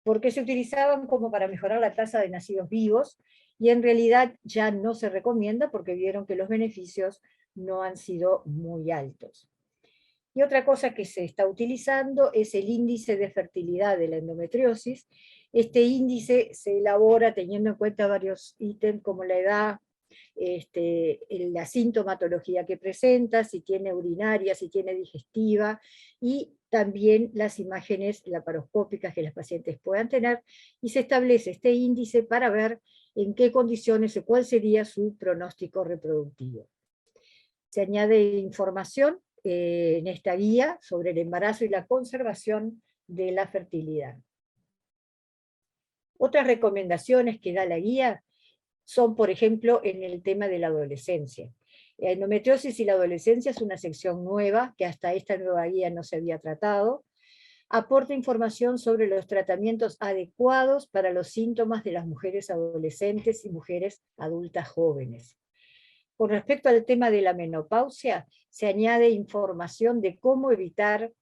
E: porque se utilizaban como para mejorar la tasa de nacidos vivos, y en realidad ya no se recomienda porque vieron que los beneficios no han sido muy altos. Y otra cosa que se está utilizando es el índice de fertilidad de la endometriosis. Este índice se elabora teniendo en cuenta varios ítems como la edad, la sintomatología que presenta, si tiene urinaria, si tiene digestiva, y también las imágenes laparoscópicas que las pacientes puedan tener, y se establece este índice para ver en qué condiciones o cuál sería su pronóstico reproductivo. Se añade información en esta guía sobre el embarazo y la conservación de la fertilidad. Otras recomendaciones que da la guía son, por ejemplo, en el tema de la adolescencia. La endometriosis y la adolescencia es una sección nueva, que hasta esta nueva guía no se había tratado. Aporta información sobre los tratamientos adecuados para los síntomas de las mujeres adolescentes y mujeres adultas jóvenes. Con respecto al tema de la menopausia, se añade información de cómo evitar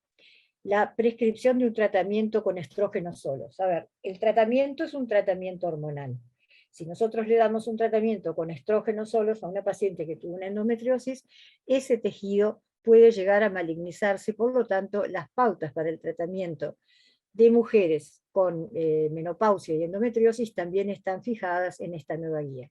E: la prescripción de un tratamiento con estrógenos solos. A ver, el tratamiento es un tratamiento hormonal. Si nosotros le damos un tratamiento con estrógenos solos a una paciente que tuvo una endometriosis, ese tejido puede llegar a malignizarse, por lo tanto, las pautas para el tratamiento de mujeres con menopausia y endometriosis también están fijadas en esta nueva guía.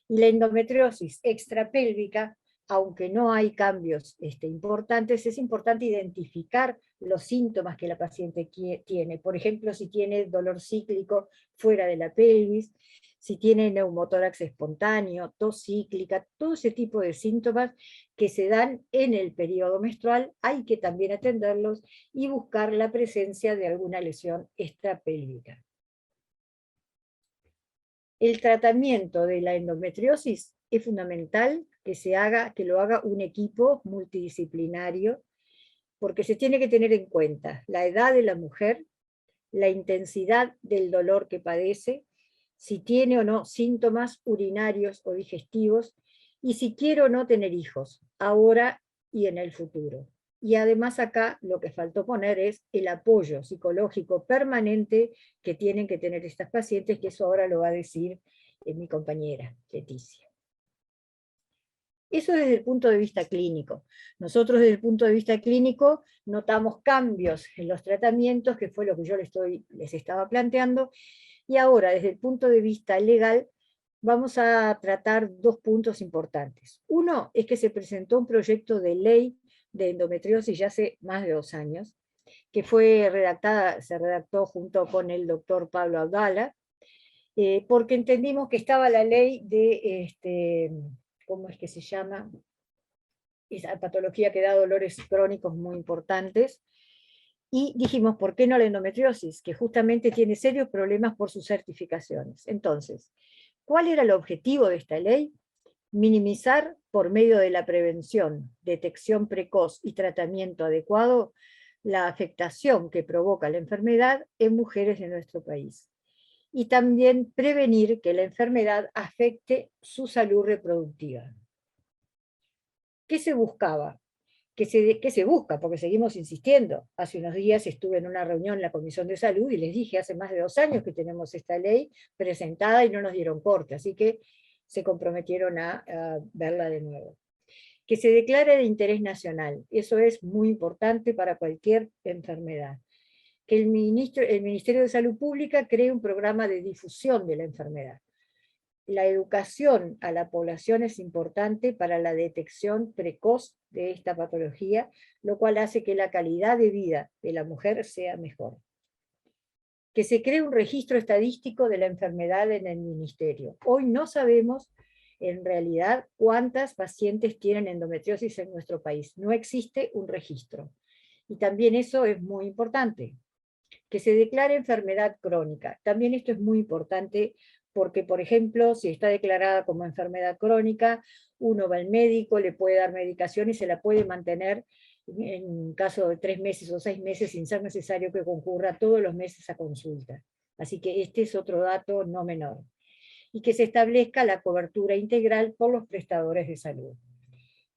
E: Y la endometriosis extrapélvica, aunque no hay cambios importantes, es importante identificar los síntomas que la paciente tiene. Por ejemplo, si tiene dolor cíclico fuera de la pelvis, si tiene neumotórax espontáneo, tos cíclica, todo ese tipo de síntomas que se dan en el periodo menstrual, hay que también atenderlos y buscar la presencia de alguna lesión extrapélvica. El tratamiento de la endometriosis es fundamental que lo haga un equipo multidisciplinario, porque se tiene que tener en cuenta la edad de la mujer, la intensidad del dolor que padece, si tiene o no síntomas urinarios o digestivos, y si quiere o no tener hijos, ahora y en el futuro. Y además acá lo que faltó poner es el apoyo psicológico permanente que tienen que tener estas pacientes, que eso ahora lo va a decir mi compañera Leticia. Eso desde el punto de vista clínico. Nosotros desde el punto de vista clínico notamos cambios en los tratamientos, que fue lo que yo les estaba planteando, y ahora desde el punto de vista legal vamos a tratar dos puntos importantes. Uno es que se presentó un proyecto de ley de endometriosis ya hace más de 2 años, que se redactó junto con el doctor Pablo Abdala, porque entendimos que estaba la ley de, ¿cómo es que se llama? Esa patología que da dolores crónicos muy importantes, y dijimos, ¿por qué no la endometriosis? Que justamente tiene serios problemas por sus certificaciones. Entonces, ¿cuál era el objetivo de esta ley? Minimizar, por medio de la prevención, detección precoz y tratamiento adecuado, la afectación que provoca la enfermedad en mujeres de nuestro país. Y también prevenir que la enfermedad afecte su salud reproductiva. ¿Qué se buscaba? ¿Qué se busca? Porque seguimos insistiendo. Hace unos días estuve en una reunión en la Comisión de Salud y les dije, hace más de 2 años que tenemos esta ley presentada y no nos dieron corte, así que se comprometieron a verla de nuevo. Que se declare de interés nacional, eso es muy importante para cualquier enfermedad. Que el Ministerio de Salud Pública cree un programa de difusión de la enfermedad. La educación a la población es importante para la detección precoz de esta patología, lo cual hace que la calidad de vida de la mujer sea mejor. Que se cree un registro estadístico de la enfermedad en el ministerio. Hoy no sabemos en realidad cuántas pacientes tienen endometriosis en nuestro país. No existe un registro. Y también eso es muy importante. Que se declare enfermedad crónica. También esto es muy importante porque, por ejemplo, si está declarada como enfermedad crónica, uno va al médico, le puede dar medicación y se la puede mantener en caso de 3 meses o 6 meses sin ser necesario que concurra todos los meses a consulta. Así que este es otro dato no menor. Y que se establezca la cobertura integral por los prestadores de salud.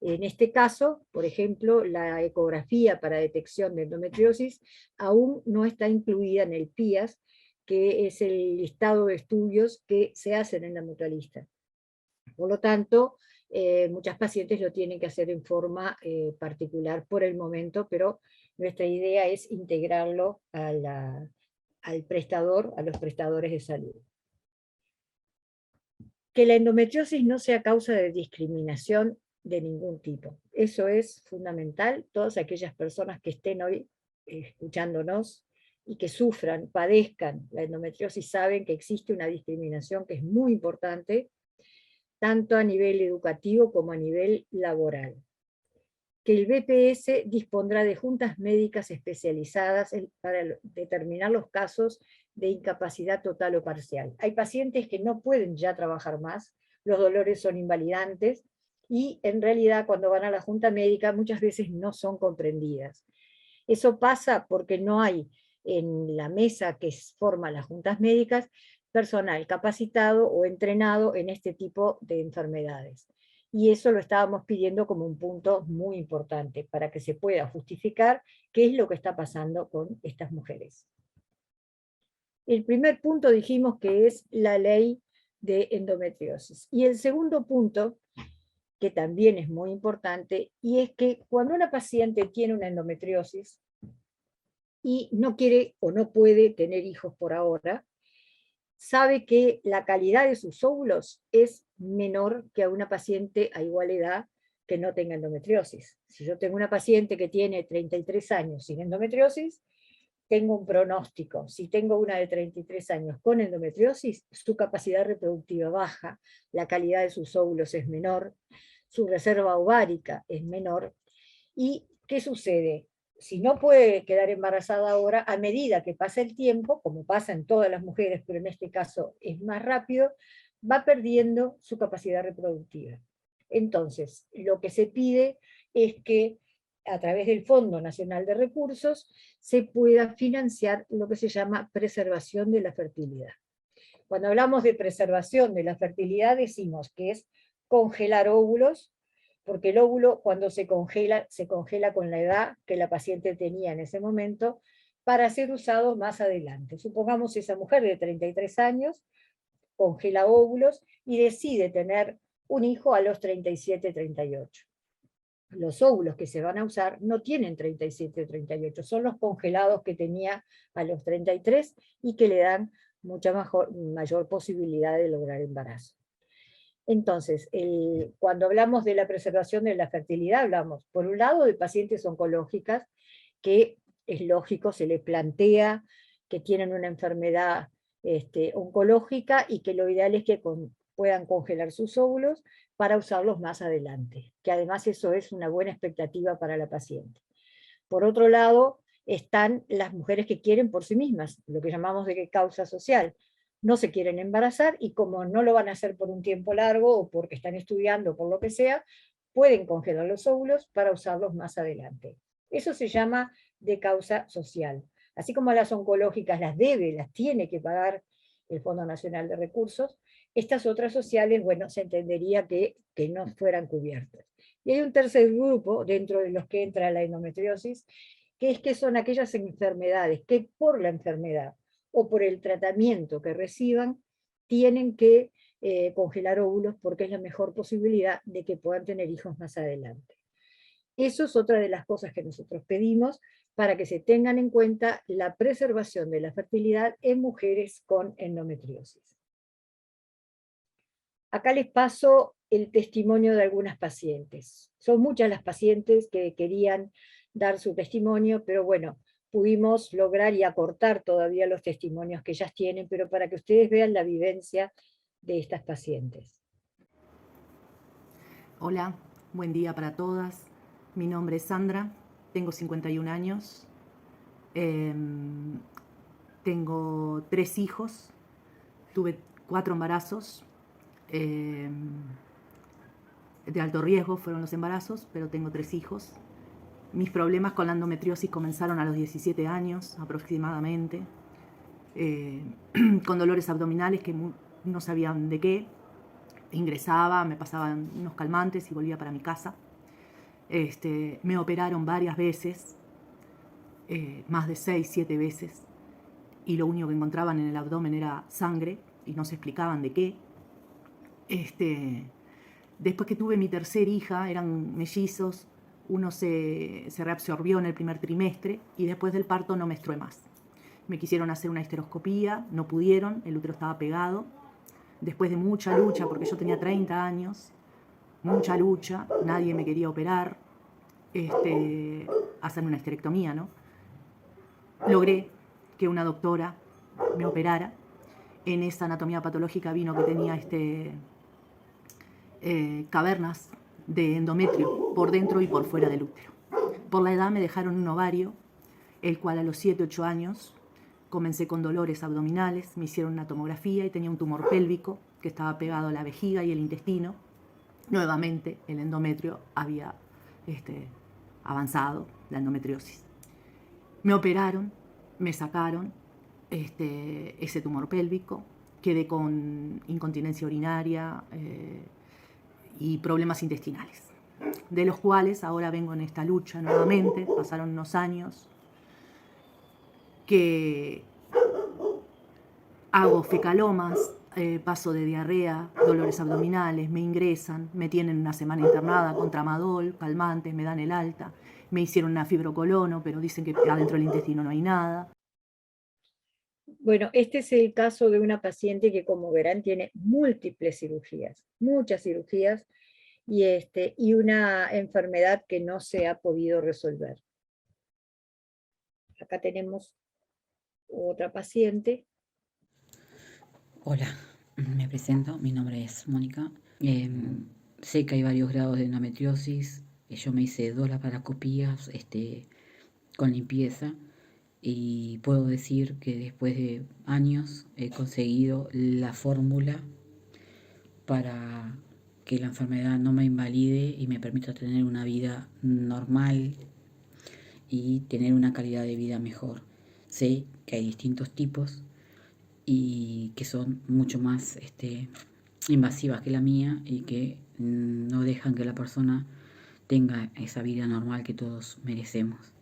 E: En este caso, por ejemplo, la ecografía para detección de endometriosis aún no está incluida en el PIAS, que es el listado de estudios que se hacen en la mutualista. Por lo tanto, muchas pacientes lo tienen que hacer en forma particular por el momento, pero nuestra idea es integrarlo al prestador, a los prestadores de salud. Que la endometriosis no sea causa de discriminación de ningún tipo. Eso es fundamental. Todas aquellas personas que estén hoy escuchándonos y que sufran, padezcan la endometriosis, saben que existe una discriminación que es muy importante, tanto a nivel educativo como a nivel laboral. Que el BPS dispondrá de juntas médicas especializadas para determinar los casos de incapacidad total o parcial. Hay pacientes que no pueden ya trabajar más, los dolores son invalidantes, y en realidad cuando van a la junta médica muchas veces no son comprendidas. Eso pasa porque no hay en la mesa que forma las juntas médicas personal capacitado o entrenado en este tipo de enfermedades. Y eso lo estábamos pidiendo como un punto muy importante para que se pueda justificar qué es lo que está pasando con estas mujeres. El primer punto dijimos que es la ley de endometriosis. Y el segundo punto, que también es muy importante, y es que cuando una paciente tiene una endometriosis y no quiere o no puede tener hijos por ahora, sabe que la calidad de sus óvulos es menor que a una paciente a igual edad que no tenga endometriosis. Si yo tengo una paciente que tiene 33 años sin endometriosis, tengo un pronóstico. Si tengo una de 33 años con endometriosis, su capacidad reproductiva baja, la calidad de sus óvulos es menor, su reserva ovárica es menor. ¿Y qué sucede? Si no puede quedar embarazada ahora, a medida que pasa el tiempo, como pasa en todas las mujeres, pero en este caso es más rápido, va perdiendo su capacidad reproductiva. Entonces, lo que se pide es que a través del Fondo Nacional de Recursos se pueda financiar lo que se llama preservación de la fertilidad. Cuando hablamos de preservación de la fertilidad decimos que es congelar óvulos, porque el óvulo cuando se congela con la edad que la paciente tenía en ese momento, para ser usado más adelante. Supongamos esa mujer de 33 años, congela óvulos y decide tener un hijo a los 37, 38. Los óvulos que se van a usar no tienen 37, 38, son los congelados que tenía a los 33 y que le dan mucha mayor posibilidad de lograr embarazo. Entonces, cuando hablamos de la preservación de la fertilidad, hablamos, por un lado, de pacientes oncológicas, que es lógico, se les plantea que tienen una enfermedad oncológica y que lo ideal es que puedan congelar sus óvulos para usarlos más adelante, que además eso es una buena expectativa para la paciente. Por otro lado, están las mujeres que quieren por sí mismas, lo que llamamos de causa social. No se quieren embarazar y como no lo van a hacer por un tiempo largo o porque están estudiando o por lo que sea, pueden congelar los óvulos para usarlos más adelante. Eso se llama de causa social. Así como las oncológicas las tiene que pagar el Fondo Nacional de Recursos, estas otras sociales, bueno, se entendería que no fueran cubiertas. Y hay un tercer grupo dentro de los que entra la endometriosis, que es que son aquellas enfermedades que por la enfermedad o por el tratamiento que reciban, tienen que congelar óvulos porque es la mejor posibilidad de que puedan tener hijos más adelante. Eso es otra de las cosas que nosotros pedimos para que se tengan en cuenta la preservación de la fertilidad en mujeres con endometriosis. Acá les paso el testimonio de algunas pacientes. Son muchas las pacientes que querían dar su testimonio, pero bueno, pudimos lograr y acortar todavía los testimonios que ellas tienen, pero para que ustedes vean la vivencia de estas pacientes.
F: Hola, buen día para todas. Mi nombre es Sandra, tengo 51 años, tengo 3 hijos, tuve 4 embarazos, de alto riesgo fueron los embarazos, pero tengo 3 hijos. Mis problemas con la endometriosis comenzaron a los 17 años aproximadamente, con dolores abdominales que no sabían de qué. Ingresaba, me pasaban unos calmantes y volvía para mi casa. Me operaron varias veces, más de 6, 7 veces, y lo único que encontraban en el abdomen era sangre y no se explicaban de qué. Después que tuve mi tercera hija, eran mellizos, uno se reabsorbió en el primer trimestre y después del parto no menstrué más. Me quisieron hacer una histeroscopía, no pudieron, el útero estaba pegado. Después de mucha lucha, porque yo tenía 30 años, mucha lucha, nadie me quería operar, hacerme una histerectomía, ¿no? Logré que una doctora me operara. En esa anatomía patológica vino que tenía cavernas de endometrio por dentro y por fuera del útero. Por la edad me dejaron un ovario, el cual a los 7-8 años comencé con dolores abdominales, me hicieron una tomografía y tenía un tumor pélvico que estaba pegado a la vejiga y el intestino. Nuevamente el endometrio había avanzado, la endometriosis. Me operaron, me sacaron ese tumor pélvico, quedé con incontinencia urinaria y problemas intestinales, de los cuales ahora vengo en esta lucha nuevamente. Pasaron unos años que hago fecalomas, paso de diarrea, dolores abdominales, me ingresan, me tienen una semana internada con tramadol, calmantes, me dan el alta, me hicieron una fibrocolono, pero dicen que adentro del intestino no hay nada.
E: Bueno, este es el caso de una paciente que, como verán, tiene múltiples cirugías, muchas cirugías, y una enfermedad que no se ha podido resolver. Acá tenemos otra paciente.
G: Hola, me presento, mi nombre es Mónica. Sé que hay varios grados de endometriosis. Yo me hice 2 laparoscopías con limpieza y puedo decir que después de años he conseguido la fórmula para que la enfermedad no me invalide y me permita tener una vida normal y tener una calidad de vida mejor. Sé que hay distintos tipos y que son mucho más invasivas que la mía y que no dejan que la persona tenga esa vida normal que todos merecemos.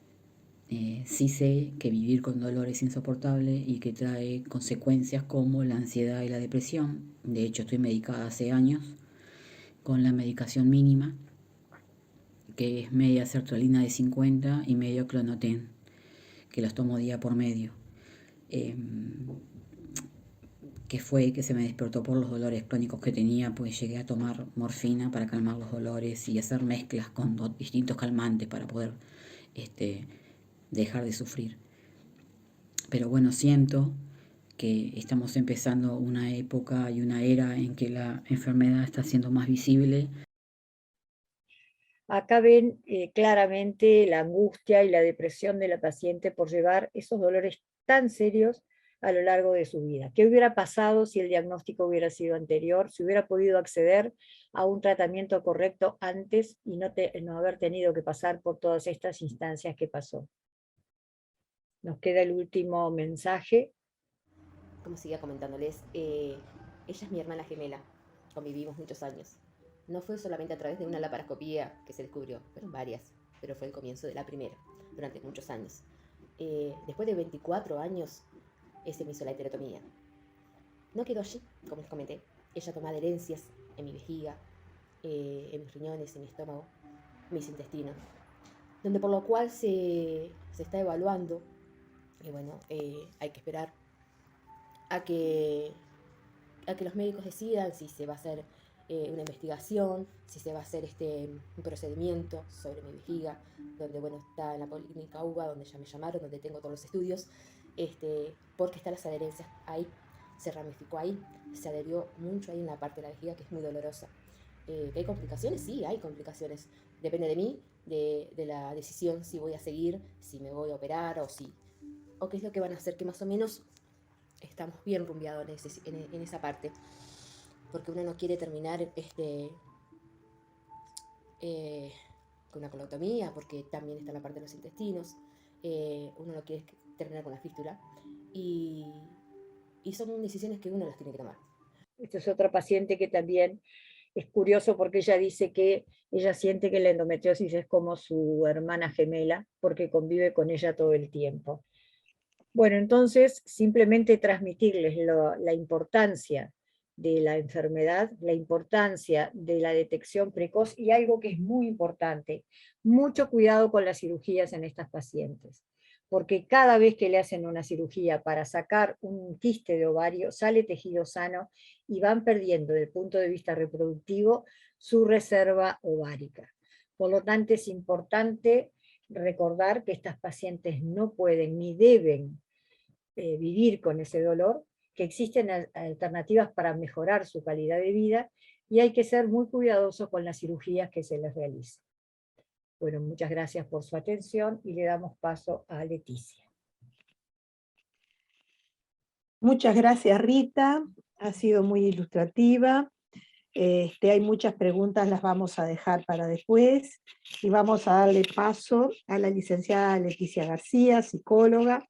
G: Sí sé que vivir con dolor es insoportable y que trae consecuencias como la ansiedad y la depresión. De hecho, estoy medicada hace años con la medicación mínima, que es media sertralina de 50 y medio clonotén, que los tomo día por medio. Que fue que se me despertó por los dolores crónicos que tenía, pues llegué a tomar morfina para calmar los dolores y hacer mezclas con distintos calmantes para poder dejar de sufrir. Pero bueno, siento que estamos empezando una época y una era en que la enfermedad está siendo más visible.
E: Acá ven claramente la angustia y la depresión de la paciente por llevar esos dolores tan serios a lo largo de su vida. ¿Qué hubiera pasado si el diagnóstico hubiera sido anterior? Si hubiera podido acceder a un tratamiento correcto antes y no haber tenido que pasar por todas estas instancias que pasó. Nos queda el último mensaje.
H: Como seguía comentándoles, ella es mi hermana gemela, convivimos muchos años. No fue solamente a través de una laparoscopía que se descubrió, fueron varias, pero fue el comienzo de la primera, durante muchos años. Después de 24 años, se me hizo la histerectomía. No quedó allí, como les comenté. Ella tomó adherencias en mi vejiga, en mis riñones, en mi estómago, mis intestinos, donde por lo cual se está evaluando, y bueno, hay que esperar a que los médicos decidan si se va a hacer una investigación, si se va a hacer un procedimiento sobre mi vejiga, donde bueno, está en la Policlínica UBA, donde ya me llamaron, donde tengo todos los estudios, porque están las adherencias ahí, se ramificó ahí, se adherió mucho ahí en la parte de la vejiga, que es muy dolorosa. ¿Que hay complicaciones? Sí, hay complicaciones. Depende de mí, de la decisión si voy a seguir, si me voy a operar o qué es lo que van a hacer, que más o menos estamos bien rumbeados en esa parte, porque uno no quiere terminar con una colotomía, porque también está la parte de los intestinos, uno no quiere terminar con la fístula, y son decisiones que uno las tiene que tomar.
E: Esta es otra paciente que también es curioso porque ella dice que ella siente que la endometriosis es como su hermana gemela, porque convive con ella todo el tiempo. Bueno, entonces simplemente transmitirles la importancia de la enfermedad, la importancia de la detección precoz y algo que es muy importante, mucho cuidado con las cirugías en estas pacientes, porque cada vez que le hacen una cirugía para sacar un quiste de ovario, sale tejido sano y van perdiendo desde el punto de vista reproductivo su reserva ovárica. Por lo tanto, es importante recordar que estas pacientes no pueden ni deben vivir con ese dolor, que existen alternativas para mejorar su calidad de vida y hay que ser muy cuidadosos con las cirugías que se les realicen. Bueno, muchas gracias por su atención y le damos paso a Leticia.
A: Muchas gracias, Rita. Ha sido muy ilustrativa. Hay muchas preguntas, las vamos a dejar para después. Y vamos a darle paso a la licenciada Leticia García, psicóloga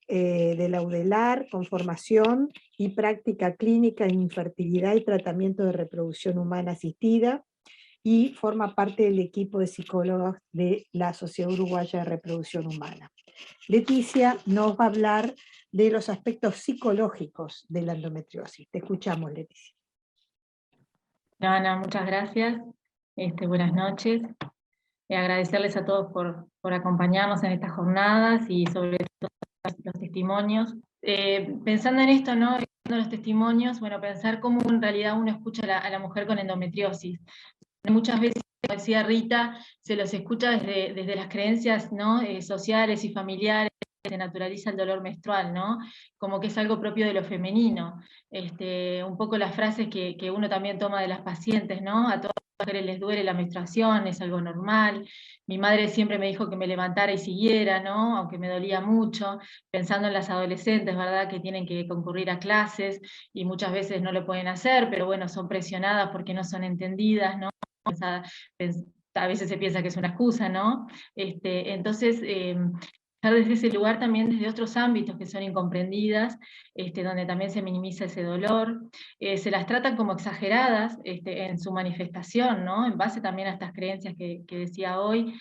A: de la UDELAR, con formación y práctica clínica en infertilidad y tratamiento de reproducción humana asistida, y forma parte del equipo de psicólogos de la Sociedad Uruguaya de Reproducción Humana. Leticia nos va a hablar de los aspectos psicológicos de la endometriosis. Te escuchamos, Leticia.
I: Ana, muchas gracias. Buenas noches. Agradecerles a todos por acompañarnos en estas jornadas y sobre todo los testimonios. Pensando en esto, ¿no? En los testimonios, bueno, pensar cómo en realidad uno escucha a la mujer con endometriosis. Muchas veces, como decía Rita, se los escucha desde las creencias, ¿no? Sociales y familiares, se naturaliza el dolor menstrual, ¿no? Como que es algo propio de lo femenino. Un poco las frases que uno también toma de las pacientes, ¿no? A todas las mujeres les duele la menstruación, es algo normal. Mi madre siempre me dijo que me levantara y siguiera, ¿no? Aunque me dolía mucho, pensando en las adolescentes, ¿verdad? Que tienen que concurrir a clases y muchas veces no lo pueden hacer, pero bueno, son presionadas porque no son entendidas, ¿no? A veces se piensa que es una excusa, ¿no? Entonces, desde ese lugar también desde otros ámbitos que son incomprendidas, donde también se minimiza ese dolor, se las tratan como exageradas en su manifestación, ¿no? En base también a estas creencias que decía hoy,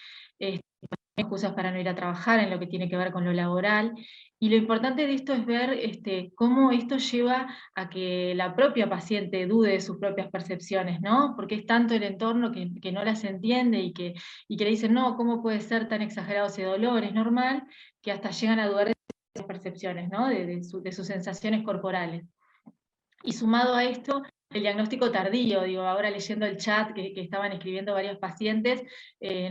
I: excusas para no ir a trabajar en lo que tiene que ver con lo laboral, y lo importante de esto es ver cómo esto lleva a que la propia paciente dude de sus propias percepciones, ¿no? Porque es tanto el entorno que no las entiende y que le dicen, no, ¿cómo puede ser tan exagerado ese dolor? Es normal, que hasta llegan a dudar de sus percepciones, ¿no? De sus sensaciones corporales. Y sumado a esto, el diagnóstico tardío, digo, ahora leyendo el chat que estaban escribiendo varios pacientes,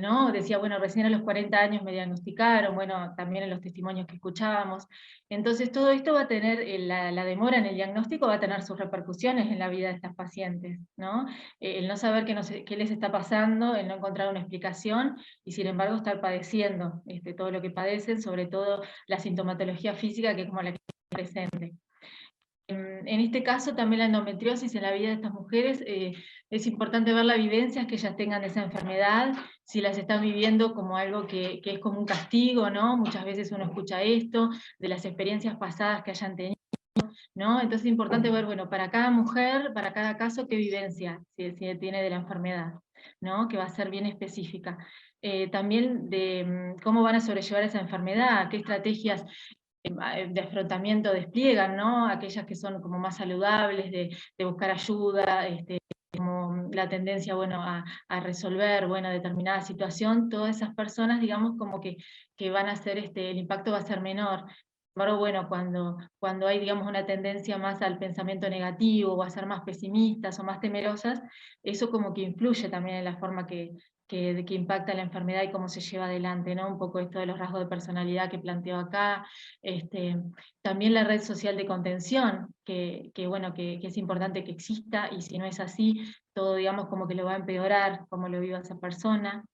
I: ¿no? Decía, bueno, recién a los 40 años me diagnosticaron, bueno, también en los testimonios que escuchábamos. Entonces todo esto va a tener, la demora en el diagnóstico va a tener sus repercusiones en la vida de estas pacientes, ¿no? El no saber qué les está pasando, el no encontrar una explicación, y sin embargo estar padeciendo todo lo que padecen, sobre todo la sintomatología física, que es como la que está presente. En este caso también la endometriosis en la vida de estas mujeres, es importante ver las vivencias que ellas tengan de esa enfermedad, si las están viviendo como algo que es como un castigo, ¿no? Muchas veces uno escucha esto, de las experiencias pasadas que hayan tenido, ¿no? Entonces es importante ver, bueno, para cada mujer, para cada caso, qué vivencia si tiene de la enfermedad, ¿no? Que va a ser bien específica. También de cómo van a sobrellevar esa enfermedad, qué estrategias de afrontamiento despliegan, ¿no? Aquellas que son como más saludables, de buscar ayuda, como la tendencia, bueno, a resolver, bueno, determinada situación, todas esas personas, digamos, como que van a ser, el impacto va a ser menor. Pero bueno, cuando hay, digamos, una tendencia más al pensamiento negativo, o a ser más pesimistas o más temerosas, eso como que influye también en la forma que impacta la enfermedad y cómo se lleva adelante, ¿no? Un poco esto de los rasgos de personalidad que planteo acá, también la red social de contención, que es importante que exista, y si no es así, todo, digamos, como que lo va a empeorar, como lo viva esa persona.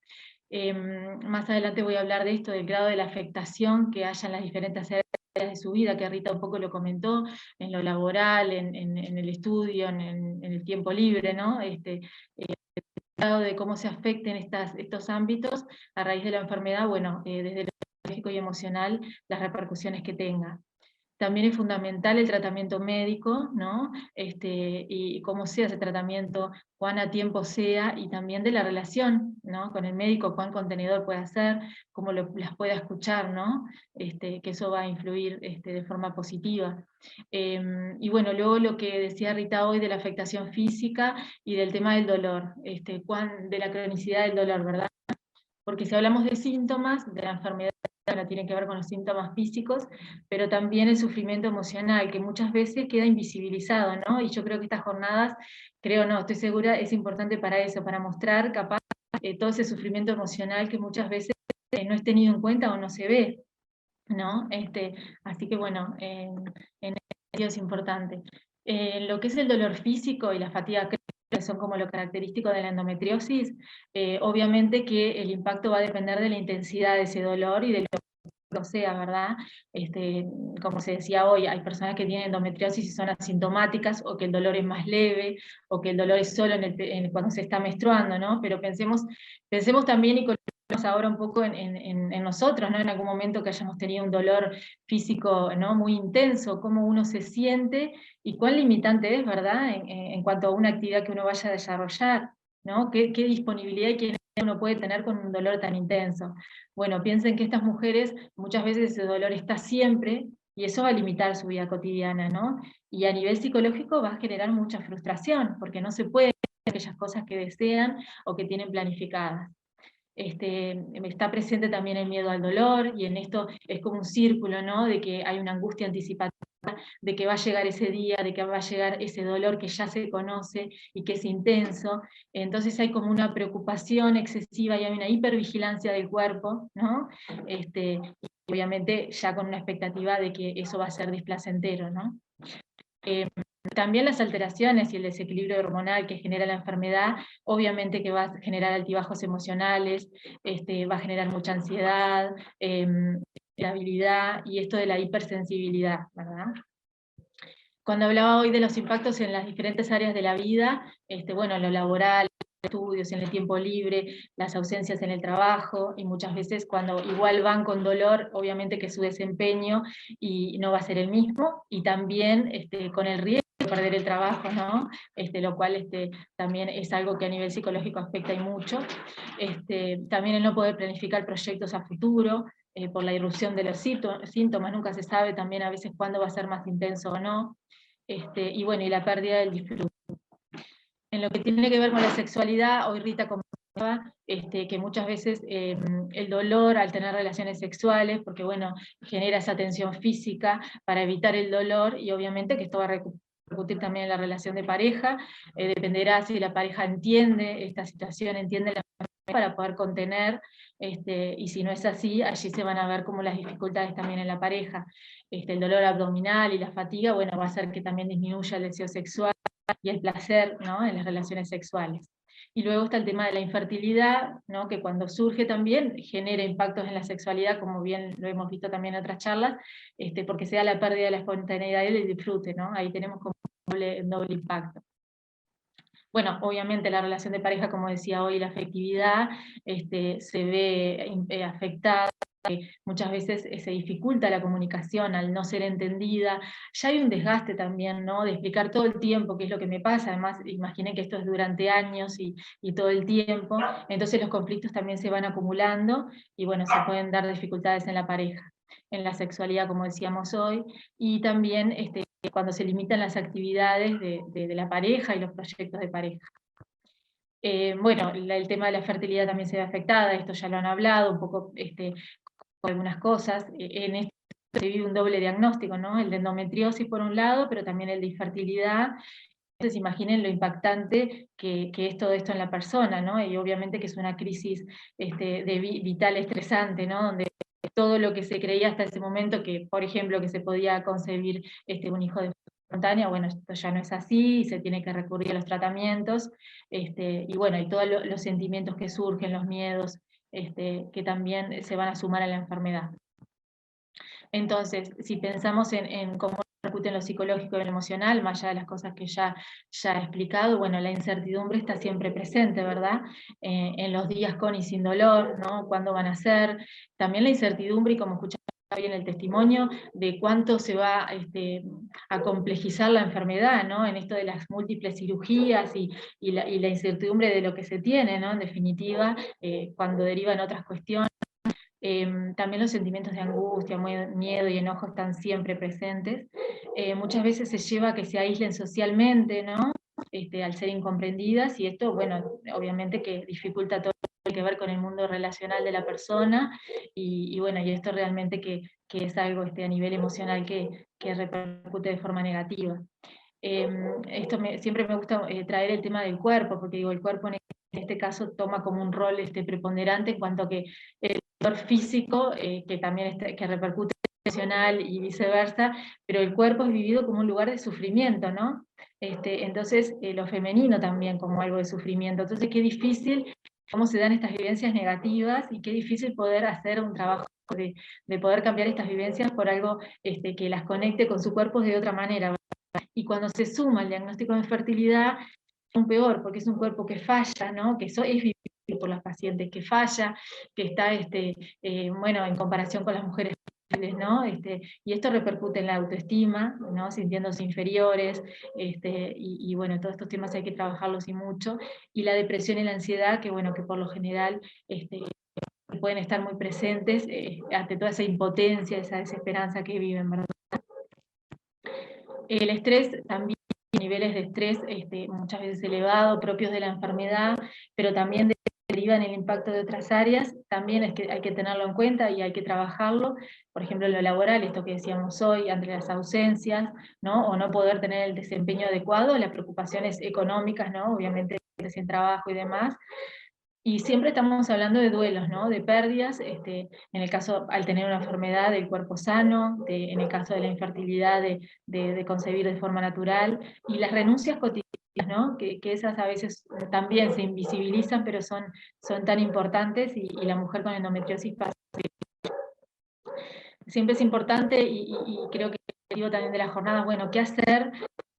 I: Más adelante voy a hablar de esto, del grado de la afectación que haya en las diferentes áreas de su vida, que Rita un poco lo comentó, en lo laboral, en el estudio, en el tiempo libre, ¿no? De cómo se afecten estos ámbitos a raíz de la enfermedad, bueno, desde lo psicológico y emocional, las repercusiones que tenga. También es fundamental el tratamiento médico, ¿no? Y cómo sea ese tratamiento, cuán a tiempo sea, y también de la relación, ¿no? Con el médico, cuán contenedor puede ser, cómo las pueda escuchar, ¿no? Que eso va a influir de forma positiva. Y bueno, luego lo que decía Rita hoy de la afectación física y del tema del dolor, de la cronicidad del dolor, ¿verdad? Porque si hablamos de síntomas, de la enfermedad no tiene que ver con los síntomas físicos, pero también el sufrimiento emocional, que muchas veces queda invisibilizado, ¿no? Y yo creo que estas jornadas, estoy segura, es importante para eso, para mostrar capaz todo ese sufrimiento emocional que muchas veces no es tenido en cuenta o no se ve, ¿no? Así que bueno, en ese sentido es importante. Lo que es el dolor físico y la fatiga crónica, que son como lo característico de la endometriosis, obviamente que el impacto va a depender de la intensidad de ese dolor y de lo que sea, ¿verdad? Como se decía hoy, hay personas que tienen endometriosis y son asintomáticas, o que el dolor es más leve, o que el dolor es solo cuando se está menstruando, ¿no? Pero pensemos también, y coloquemos ahora un poco en nosotros, ¿no? En algún momento que hayamos tenido un dolor físico, ¿no? Muy intenso, cómo uno se siente y cuán limitante es, ¿verdad? En cuanto a una actividad que uno vaya a desarrollar, ¿no? ¿Qué disponibilidad y qué uno puede tener con un dolor tan intenso? Bueno, piensen que estas mujeres, muchas veces ese dolor está siempre, y eso va a limitar su vida cotidiana, ¿no? Y a nivel psicológico va a generar mucha frustración, porque no se pueden hacer aquellas cosas que desean o que tienen planificadas. Está presente también el miedo al dolor, y en esto es como un círculo, ¿no? De que hay una angustia anticipativa, de que va a llegar ese día, de que va a llegar ese dolor que ya se conoce y que es intenso. Entonces hay como una preocupación excesiva y hay una hipervigilancia del cuerpo, ¿no? Y obviamente ya con una expectativa de que eso va a ser displacentero, ¿no? También las alteraciones y el desequilibrio hormonal que genera la enfermedad, obviamente que va a generar altibajos emocionales, va a generar mucha ansiedad, irritabilidad, y esto de la hipersensibilidad, ¿verdad? Cuando hablaba hoy de los impactos en las diferentes áreas de la vida, bueno, lo laboral, estudios, en el tiempo libre, las ausencias en el trabajo, y muchas veces cuando igual van con dolor, obviamente que su desempeño y no va a ser el mismo, y también con el riesgo de perder el trabajo, ¿no? Lo cual también es algo que a nivel psicológico afecta y mucho. También el no poder planificar proyectos a futuro, por la irrupción de los síntomas, nunca se sabe también a veces cuándo va a ser más intenso o no, y bueno, y la pérdida del disfrute. En lo que tiene que ver con la sexualidad, hoy Rita comentaba que muchas veces el dolor al tener relaciones sexuales, porque bueno, genera esa tensión física para evitar el dolor, y obviamente que esto va a repercutir también en la relación de pareja, dependerá si la pareja entiende esta situación, entiende la enfermedad para poder contener, y si no es así, allí se van a ver como las dificultades también en la pareja. El dolor abdominal y la fatiga, bueno, va a hacer que también disminuya el deseo sexual y el placer, ¿no? En las relaciones sexuales. Y luego está el tema de la infertilidad, ¿no? Que cuando surge también genera impactos en la sexualidad, como bien lo hemos visto también en otras charlas, porque se da la pérdida de la espontaneidad y el disfrute, ¿no? Ahí tenemos como un doble impacto. Bueno, obviamente la relación de pareja, como decía hoy, la afectividad se ve afectada. Muchas veces se dificulta la comunicación al no ser entendida. Ya hay un desgaste también, ¿no? De explicar todo el tiempo qué es lo que me pasa. Además, imaginen que esto es durante años y todo el tiempo. Entonces los conflictos también se van acumulando y bueno, se pueden dar dificultades en la pareja, en la sexualidad, como decíamos hoy, y también cuando se limitan las actividades de la pareja y los proyectos de pareja. Bueno, el tema de la fertilidad también se ve afectada, esto ya lo han hablado, un poco algunas cosas. En esto se vive un doble diagnóstico, ¿no? El de endometriosis por un lado, pero también el de infertilidad. Entonces imaginen lo impactante que es todo esto en la persona, ¿no? Y obviamente que es una crisis vital estresante, ¿no? Donde todo lo que se creía hasta ese momento, que por ejemplo que se podía concebir un hijo de espontánea, bueno, esto ya no es así, y se tiene que recurrir a los tratamientos, y bueno, y todos los sentimientos que surgen, los miedos, que también se van a sumar a la enfermedad. Entonces, si pensamos en cómo repercute en lo psicológico y en lo emocional, más allá de las cosas que ya he explicado, bueno, la incertidumbre está siempre presente, ¿verdad? En los días con y sin dolor, ¿no? ¿Cuándo van a ser? También la incertidumbre, y como escuchamos bien el testimonio de cuánto se va a complejizar la enfermedad, ¿no? En esto de las múltiples cirugías y la incertidumbre de lo que se tiene, ¿no? En definitiva, cuando derivan otras cuestiones. También los sentimientos de angustia, miedo y enojo están siempre presentes. Muchas veces se lleva a que se aíslen socialmente, ¿no? Al ser incomprendidas, y esto, bueno, obviamente que dificulta todo lo que tiene que ver con el mundo relacional de la persona, y bueno, y esto realmente que es algo a nivel emocional que repercute de forma negativa. Siempre me gusta traer el tema del cuerpo, porque digo, el cuerpo en este caso toma como un rol preponderante en cuanto a que el dolor físico, que también que repercute emocional y viceversa, pero el cuerpo es vivido como un lugar de sufrimiento, ¿no? Entonces, lo femenino también como algo de sufrimiento. Entonces, qué difícil cómo se dan estas vivencias negativas, y qué difícil poder hacer un trabajo de poder cambiar estas vivencias por algo que las conecte con su cuerpo de otra manera. Y cuando se suma el diagnóstico de infertilidad, es aún peor, porque es un cuerpo que falla, ¿no? Que eso es vivido por las pacientes, que falla, que está bueno, en comparación con las mujeres, ¿no? Y esto repercute en la autoestima, ¿no? Sintiéndose inferiores, y bueno, todos estos temas hay que trabajarlos y mucho, y la depresión y la ansiedad, que bueno, que por lo general pueden estar muy presentes ante toda esa impotencia, esa desesperanza que viven, ¿verdad? El estrés también, niveles de estrés muchas veces elevados, propios de la enfermedad, pero también derivan el impacto de otras áreas, también hay que tenerlo en cuenta y hay que trabajarlo. Por ejemplo, en lo laboral, esto que decíamos hoy, ante las ausencias, ¿no? O no poder tener el desempeño adecuado, las preocupaciones económicas, ¿no? Obviamente sin trabajo y demás. Y siempre estamos hablando de duelos, ¿no? De pérdidas, en el caso al tener una enfermedad del cuerpo sano, en el caso de la infertilidad de concebir de forma natural, y las renuncias cotidianas, ¿no? Que esas a veces también se invisibilizan, pero son tan importantes, y la mujer con endometriosis pasa. Siempre es importante, y creo que digo también de la jornada, bueno, ¿qué hacer?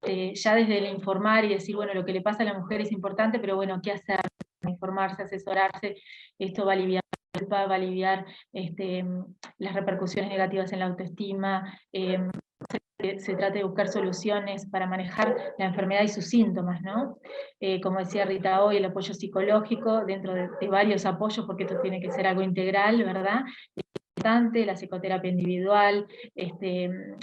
I: Ya desde el informar y decir, bueno, lo que le pasa a la mujer es importante, pero bueno, ¿qué hacer? Informarse, asesorarse, esto va a aliviar la culpa, va a aliviar las repercusiones negativas en la autoestima, se trata de buscar soluciones para manejar la enfermedad y sus síntomas, ¿no? Como decía Rita hoy, el apoyo psicológico, dentro de varios apoyos, porque esto tiene que ser algo integral, ¿verdad? La psicoterapia individual,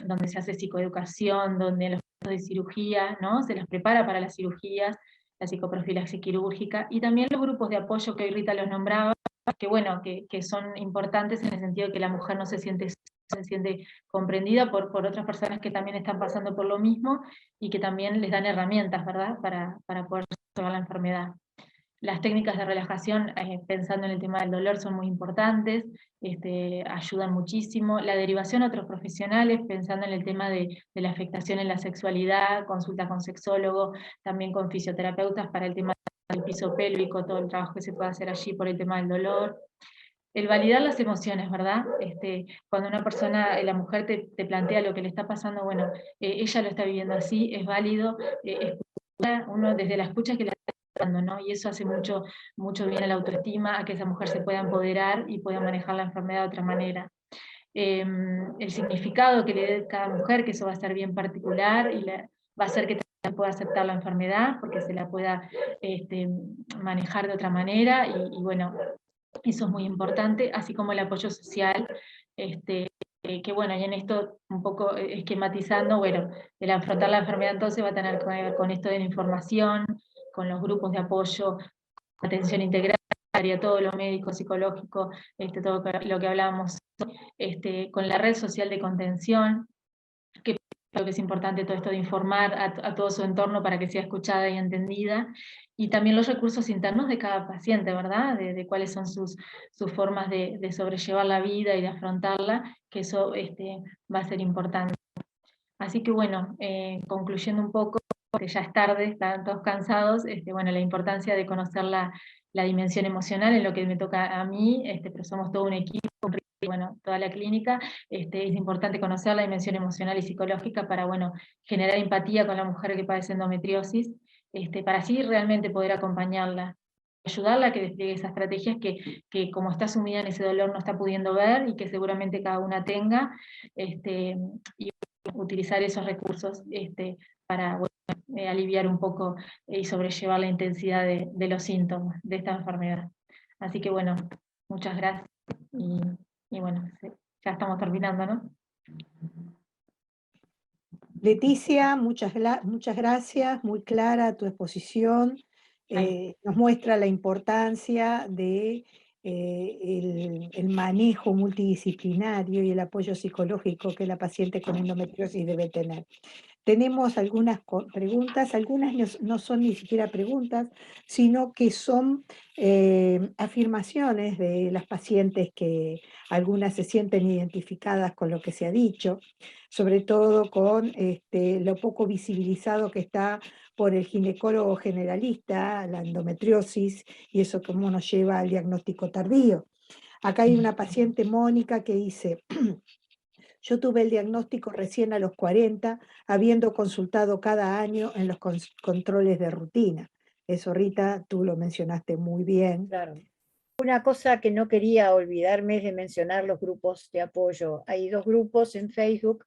I: donde se hace psicoeducación, donde en los casos de cirugía, ¿no? Se las prepara para las cirugías, la psicoprofilaxis quirúrgica, y también los grupos de apoyo que hoy Rita los nombraba, que bueno, que son importantes en el sentido de que la mujer no se siente comprendida por otras personas que también están pasando por lo mismo, y que también les dan herramientas, ¿verdad?, para poder llevar la enfermedad. Las técnicas de relajación, pensando en el tema del dolor, son muy importantes, ayudan muchísimo. La derivación a otros profesionales, pensando en el tema de la afectación en la sexualidad, consulta con sexólogo, también con fisioterapeutas para el tema del piso pélvico, todo el trabajo que se puede hacer allí por el tema del dolor. El validar las emociones, ¿verdad? Cuando una persona, la mujer te plantea lo que le está pasando, bueno, ella lo está viviendo así, es válido, uno desde la escucha que le está dando, ¿no? Y eso hace mucho bien a la autoestima, a que esa mujer se pueda empoderar y pueda manejar la enfermedad de otra manera. El significado que le dé cada mujer, que eso va a ser bien particular, y va a hacer que también pueda aceptar la enfermedad, porque se la pueda manejar de otra manera, y bueno, eso es muy importante, así como el apoyo social, que bueno, y en esto un poco esquematizando, bueno, el afrontar la enfermedad entonces va a tener que ver con esto de la información, con los grupos de apoyo, atención integral, todo lo médico, psicológico, todo lo que hablábamos, con la red social de contención, que creo que es importante todo esto de informar a todo su entorno para que sea escuchada y entendida, y también los recursos internos de cada paciente, ¿verdad? De cuáles son sus formas de sobrellevar la vida y de afrontarla, que eso va a ser importante. Así que bueno, concluyendo un poco, que ya es tarde, están todos cansados, bueno, la importancia de conocer la dimensión emocional en lo que me toca a mí, pero somos todo un equipo, bueno, toda la clínica, es importante conocer la dimensión emocional y psicológica para, bueno, generar empatía con la mujer que padece endometriosis, para así realmente poder acompañarla. ayudarla a que despliegue esas estrategias que como está sumida en ese dolor no está pudiendo ver y que seguramente cada una tenga, y utilizar esos recursos para aliviar un poco y sobrellevar la intensidad de los síntomas de esta enfermedad. Así que bueno, muchas gracias y bueno, sí, ya estamos terminando, ¿no?
A: Leticia, muchas gracias, muy clara tu exposición. Nos muestra la importancia de el manejo multidisciplinario y el apoyo psicológico que la paciente con endometriosis debe tener. Tenemos algunas preguntas, algunas no son ni siquiera preguntas, sino que son afirmaciones de las pacientes que algunas se sienten identificadas con lo que se ha dicho, sobre todo con lo poco visibilizado que está por el ginecólogo generalista, la endometriosis, y eso cómo nos lleva al diagnóstico tardío. Acá hay una paciente, Mónica, que dice: yo tuve el diagnóstico recién a los 40, habiendo consultado cada año en los controles de rutina. Eso, Rita, tú lo mencionaste muy bien.
E: Claro. Una cosa que no quería olvidarme es de mencionar los grupos de apoyo. Hay 2 grupos en Facebook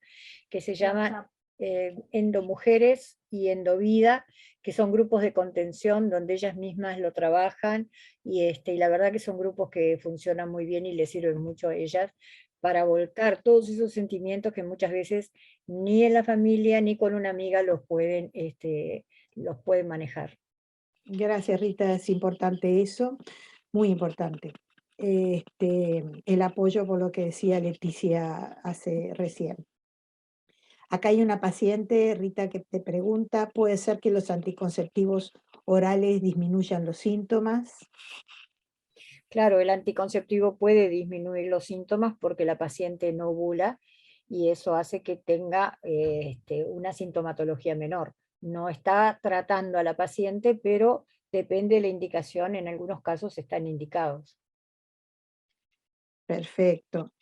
E: que se llaman Endomujeres y Endovida, que son grupos de contención donde ellas mismas lo trabajan, y la verdad que son grupos que funcionan muy bien y les sirven mucho a ellas para volcar todos esos sentimientos que muchas veces ni en la familia ni con una amiga los pueden manejar.
A: Gracias, Rita, es importante eso, muy importante. El apoyo por lo que decía Leticia hace recién. Acá hay una paciente, Rita, que te pregunta: ¿puede ser que los anticonceptivos orales disminuyan los síntomas?
E: Claro, el anticonceptivo puede disminuir los síntomas porque la paciente no ovula y eso hace que tenga una sintomatología menor. No está tratando a la paciente, pero depende de la indicación, en algunos casos están indicados.
A: Perfecto.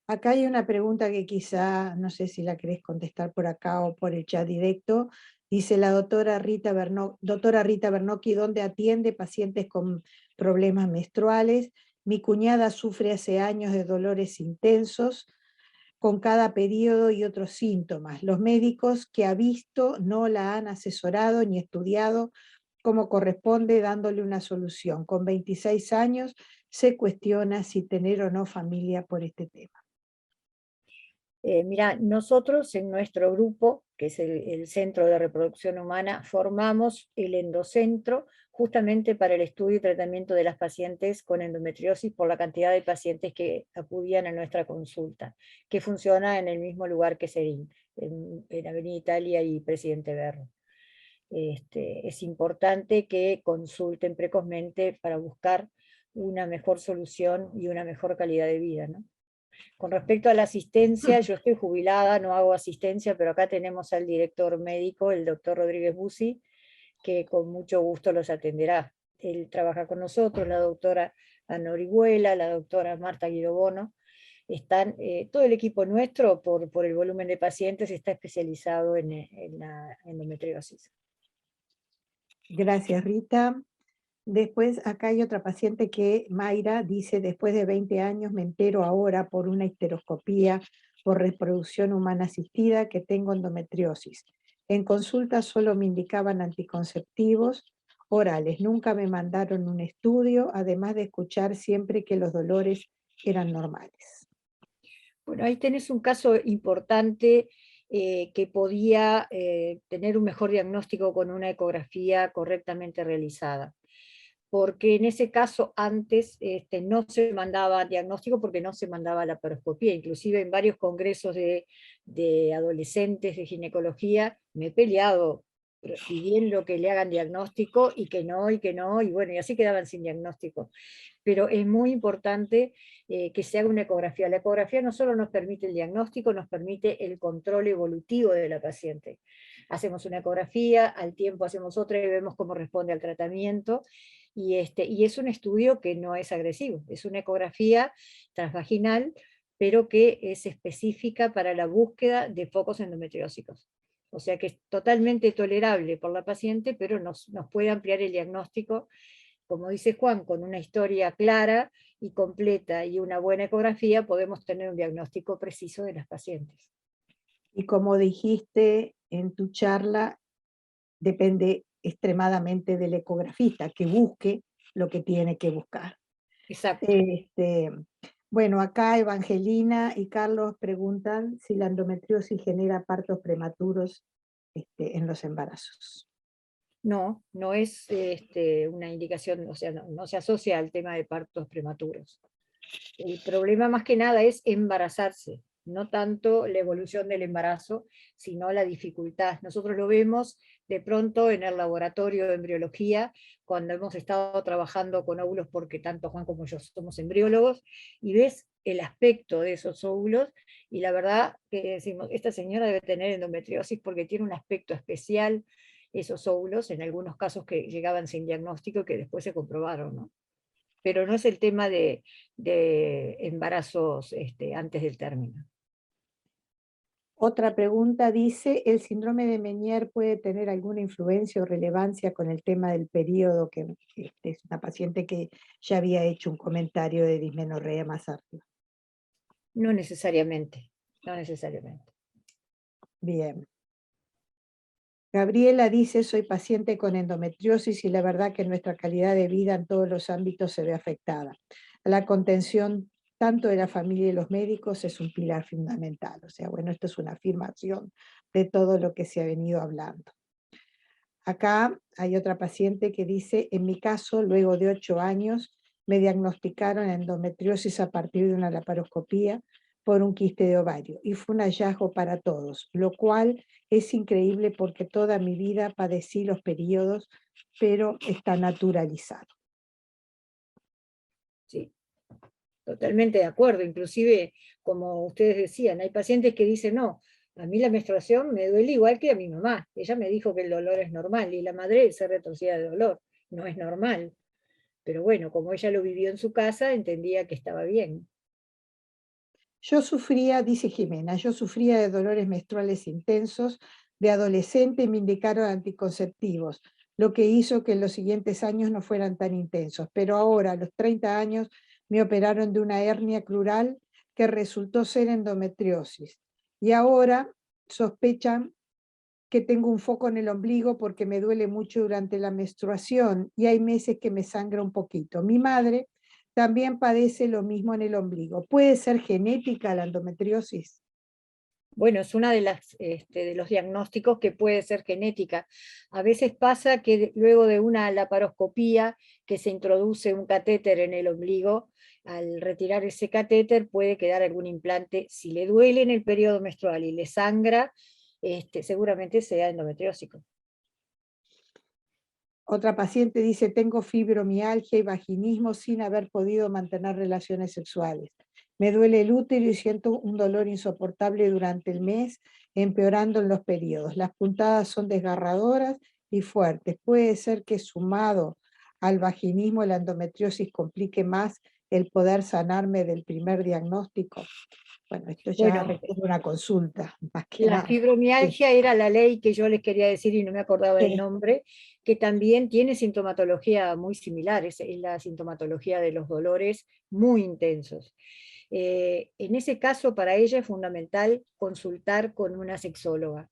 A: Acá hay una pregunta que quizá, no sé si la querés contestar por acá o por el chat directo. Dice la doctora Rita Bernocchi, ¿dónde atiende pacientes con problemas menstruales? Mi cuñada sufre hace años de dolores intensos con cada periodo y otros síntomas. Los médicos que ha visto no la han asesorado ni estudiado como corresponde, dándole una solución. Con 26 años se cuestiona si tener o no familia por este tema.
E: Mira, nosotros en nuestro grupo, que es el Centro de Reproducción Humana, formamos el endocentro justamente para el estudio y tratamiento de las pacientes con endometriosis por la cantidad de pacientes que acudían a nuestra consulta, que funciona en el mismo lugar que Serín, en Avenida Italia y Presidente Berro. Es importante que consulten precozmente para buscar una mejor solución y una mejor calidad de vida, ¿no? Con respecto a la asistencia, yo estoy jubilada, no hago asistencia, pero acá tenemos al director médico, el doctor Rodríguez Bussi, que con mucho gusto los atenderá. Él trabaja con nosotros, la doctora Ana Orihuela, la doctora Marta Guidobono. Están, todo el equipo nuestro, por el volumen de pacientes, está especializado en la endometriosis.
A: Gracias, Rita. Después, acá hay otra paciente que, Mayra, dice: después de 20 años me entero ahora por una histeroscopía por reproducción humana asistida que tengo endometriosis. En consulta solo me indicaban anticonceptivos orales, nunca me mandaron un estudio, además de escuchar siempre que los dolores eran normales.
E: Bueno, ahí tenés un caso importante que podía tener un mejor diagnóstico con una ecografía correctamente realizada. Porque en ese caso antes no se mandaba diagnóstico porque no se mandaba la laparoscopía. Inclusive en varios congresos de adolescentes de ginecología me he peleado pidiendo que le hagan diagnóstico y que no, y bueno, y así quedaban sin diagnóstico. Pero es muy importante que se haga una ecografía. La ecografía no solo nos permite el diagnóstico, nos permite el control evolutivo de la paciente. Hacemos una ecografía, al tiempo hacemos otra y vemos cómo responde al tratamiento, y es un estudio que no es agresivo, es una ecografía transvaginal, pero que es específica para la búsqueda de focos endometriósicos. O sea que es totalmente tolerable por la paciente, pero nos puede ampliar el diagnóstico, como dice Juan, con una historia clara y completa y una buena ecografía, podemos tener un diagnóstico preciso de las pacientes.
A: Y como dijiste en tu charla, depende extremadamente del ecografista, que busque lo que tiene que buscar.
E: Exacto.
A: Bueno, acá Evangelina y Carlos preguntan si la endometriosis genera partos prematuros en los embarazos.
E: No, no es una indicación, o sea, no se asocia al tema de partos prematuros. El problema más que nada es embarazarse, no tanto la evolución del embarazo, sino la dificultad. Nosotros lo vemos de pronto en el laboratorio de embriología, cuando hemos estado trabajando con óvulos, porque tanto Juan como yo somos embriólogos, y ves el aspecto de esos óvulos, y la verdad que decimos, esta señora debe tener endometriosis porque tiene un aspecto especial, esos óvulos, en algunos casos que llegaban sin diagnóstico, que después se comprobaron, ¿no? Pero no es el tema de embarazos antes del término.
A: Otra pregunta dice, ¿el síndrome de Meniere puede tener alguna influencia o relevancia con el tema del periodo? Que es una paciente que ya había hecho un comentario de dismenorrea más arriba.
E: No necesariamente, no necesariamente.
A: Bien. Gabriela dice, soy paciente con endometriosis y la verdad que nuestra calidad de vida en todos los ámbitos se ve afectada. La contención tanto de la familia y los médicos es un pilar fundamental. O sea, bueno, esto es una afirmación de todo lo que se ha venido hablando. Acá hay otra paciente que dice, en mi caso, luego de 8 años, me diagnosticaron endometriosis a partir de una laparoscopía por un quiste de ovario y fue un hallazgo para todos, lo cual es increíble porque toda mi vida padecí los periodos, pero está naturalizado.
E: Sí, totalmente de acuerdo. Inclusive, como ustedes decían, hay pacientes que dicen, no, a mí la menstruación me duele igual que a mi mamá. Ella me dijo que el dolor es normal y la madre se retorcía de dolor. No es normal. Pero bueno, como ella lo vivió en su casa, entendía que estaba bien.
A: Yo sufría, dice Jimena, yo sufría de dolores menstruales intensos. De adolescente me indicaron anticonceptivos, lo que hizo que en los siguientes años no fueran tan intensos. Pero ahora, a los 30 años, me operaron de una hernia crural que resultó ser endometriosis. Y ahora sospechan que tengo un foco en el ombligo porque me duele mucho durante la menstruación y hay meses que me sangra un poquito. Mi madre también padece lo mismo en el ombligo. ¿Puede ser genética la endometriosis?
E: Bueno, es una de los diagnósticos que puede ser genética. A veces pasa que luego de una laparoscopía que se introduce un catéter en el ombligo, al retirar ese catéter puede quedar algún implante. Si le duele en el periodo menstrual y le sangra, seguramente sea endometriósico.
A: Otra paciente dice, tengo fibromialgia y vaginismo sin haber podido mantener relaciones sexuales. Me duele el útero y siento un dolor insoportable durante el mes, empeorando en los periodos. Las puntadas son desgarradoras y fuertes. Puede ser que sumado al vaginismo la endometriosis complique más el poder sanarme del primer diagnóstico. Bueno, esto ya requiere una consulta, más que
E: La
A: nada.
E: fibromialgia era la ley que yo les quería decir y no me acordaba del nombre, que también tiene sintomatología muy similar, es la sintomatología de los dolores muy intensos. En ese caso, para ella es fundamental consultar con una sexóloga,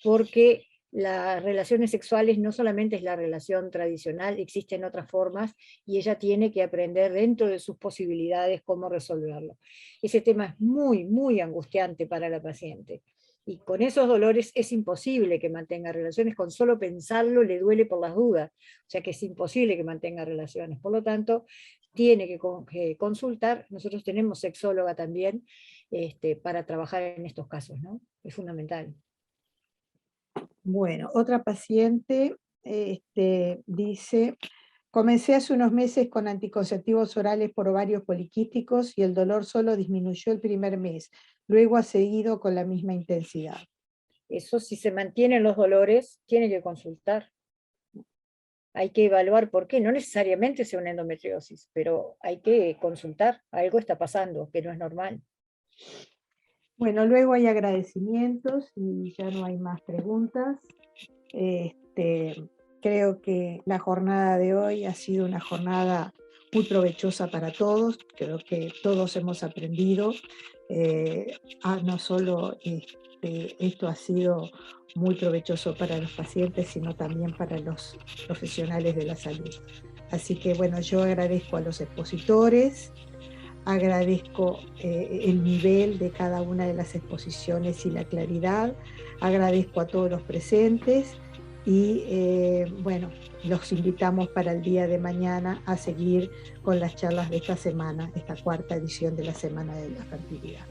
E: porque las relaciones sexuales no solamente es la relación tradicional, existen otras formas y ella tiene que aprender dentro de sus posibilidades cómo resolverlo. Ese tema es muy, muy angustiante para la paciente. Y con esos dolores es imposible que mantenga relaciones, con solo pensarlo le duele por las dudas, o sea que es imposible que mantenga relaciones. Por lo tanto, tiene que consultar. Nosotros tenemos sexóloga también para trabajar en estos casos, ¿no? Es fundamental.
A: Bueno, otra paciente dice, comencé hace unos meses con anticonceptivos orales por ovarios poliquísticos y el dolor solo disminuyó el primer mes, luego ha seguido con la misma intensidad.
E: Eso, si se mantienen los dolores, tiene que consultar. Hay que evaluar por qué, no necesariamente sea una endometriosis, pero hay que consultar, algo está pasando que no es normal.
A: Bueno, luego hay agradecimientos y ya no hay más preguntas. Creo que la jornada de hoy ha sido una jornada muy provechosa para todos. Creo que todos hemos aprendido. No solo esto ha sido muy provechoso para los pacientes, sino también para los profesionales de la salud. Así que bueno, yo agradezco a los expositores, agradezco el nivel de cada una de las exposiciones y la claridad, agradezco a todos los presentes y bueno, los invitamos para el día de mañana a seguir con las charlas de esta semana, esta cuarta edición de la Semana de la Fertilidad.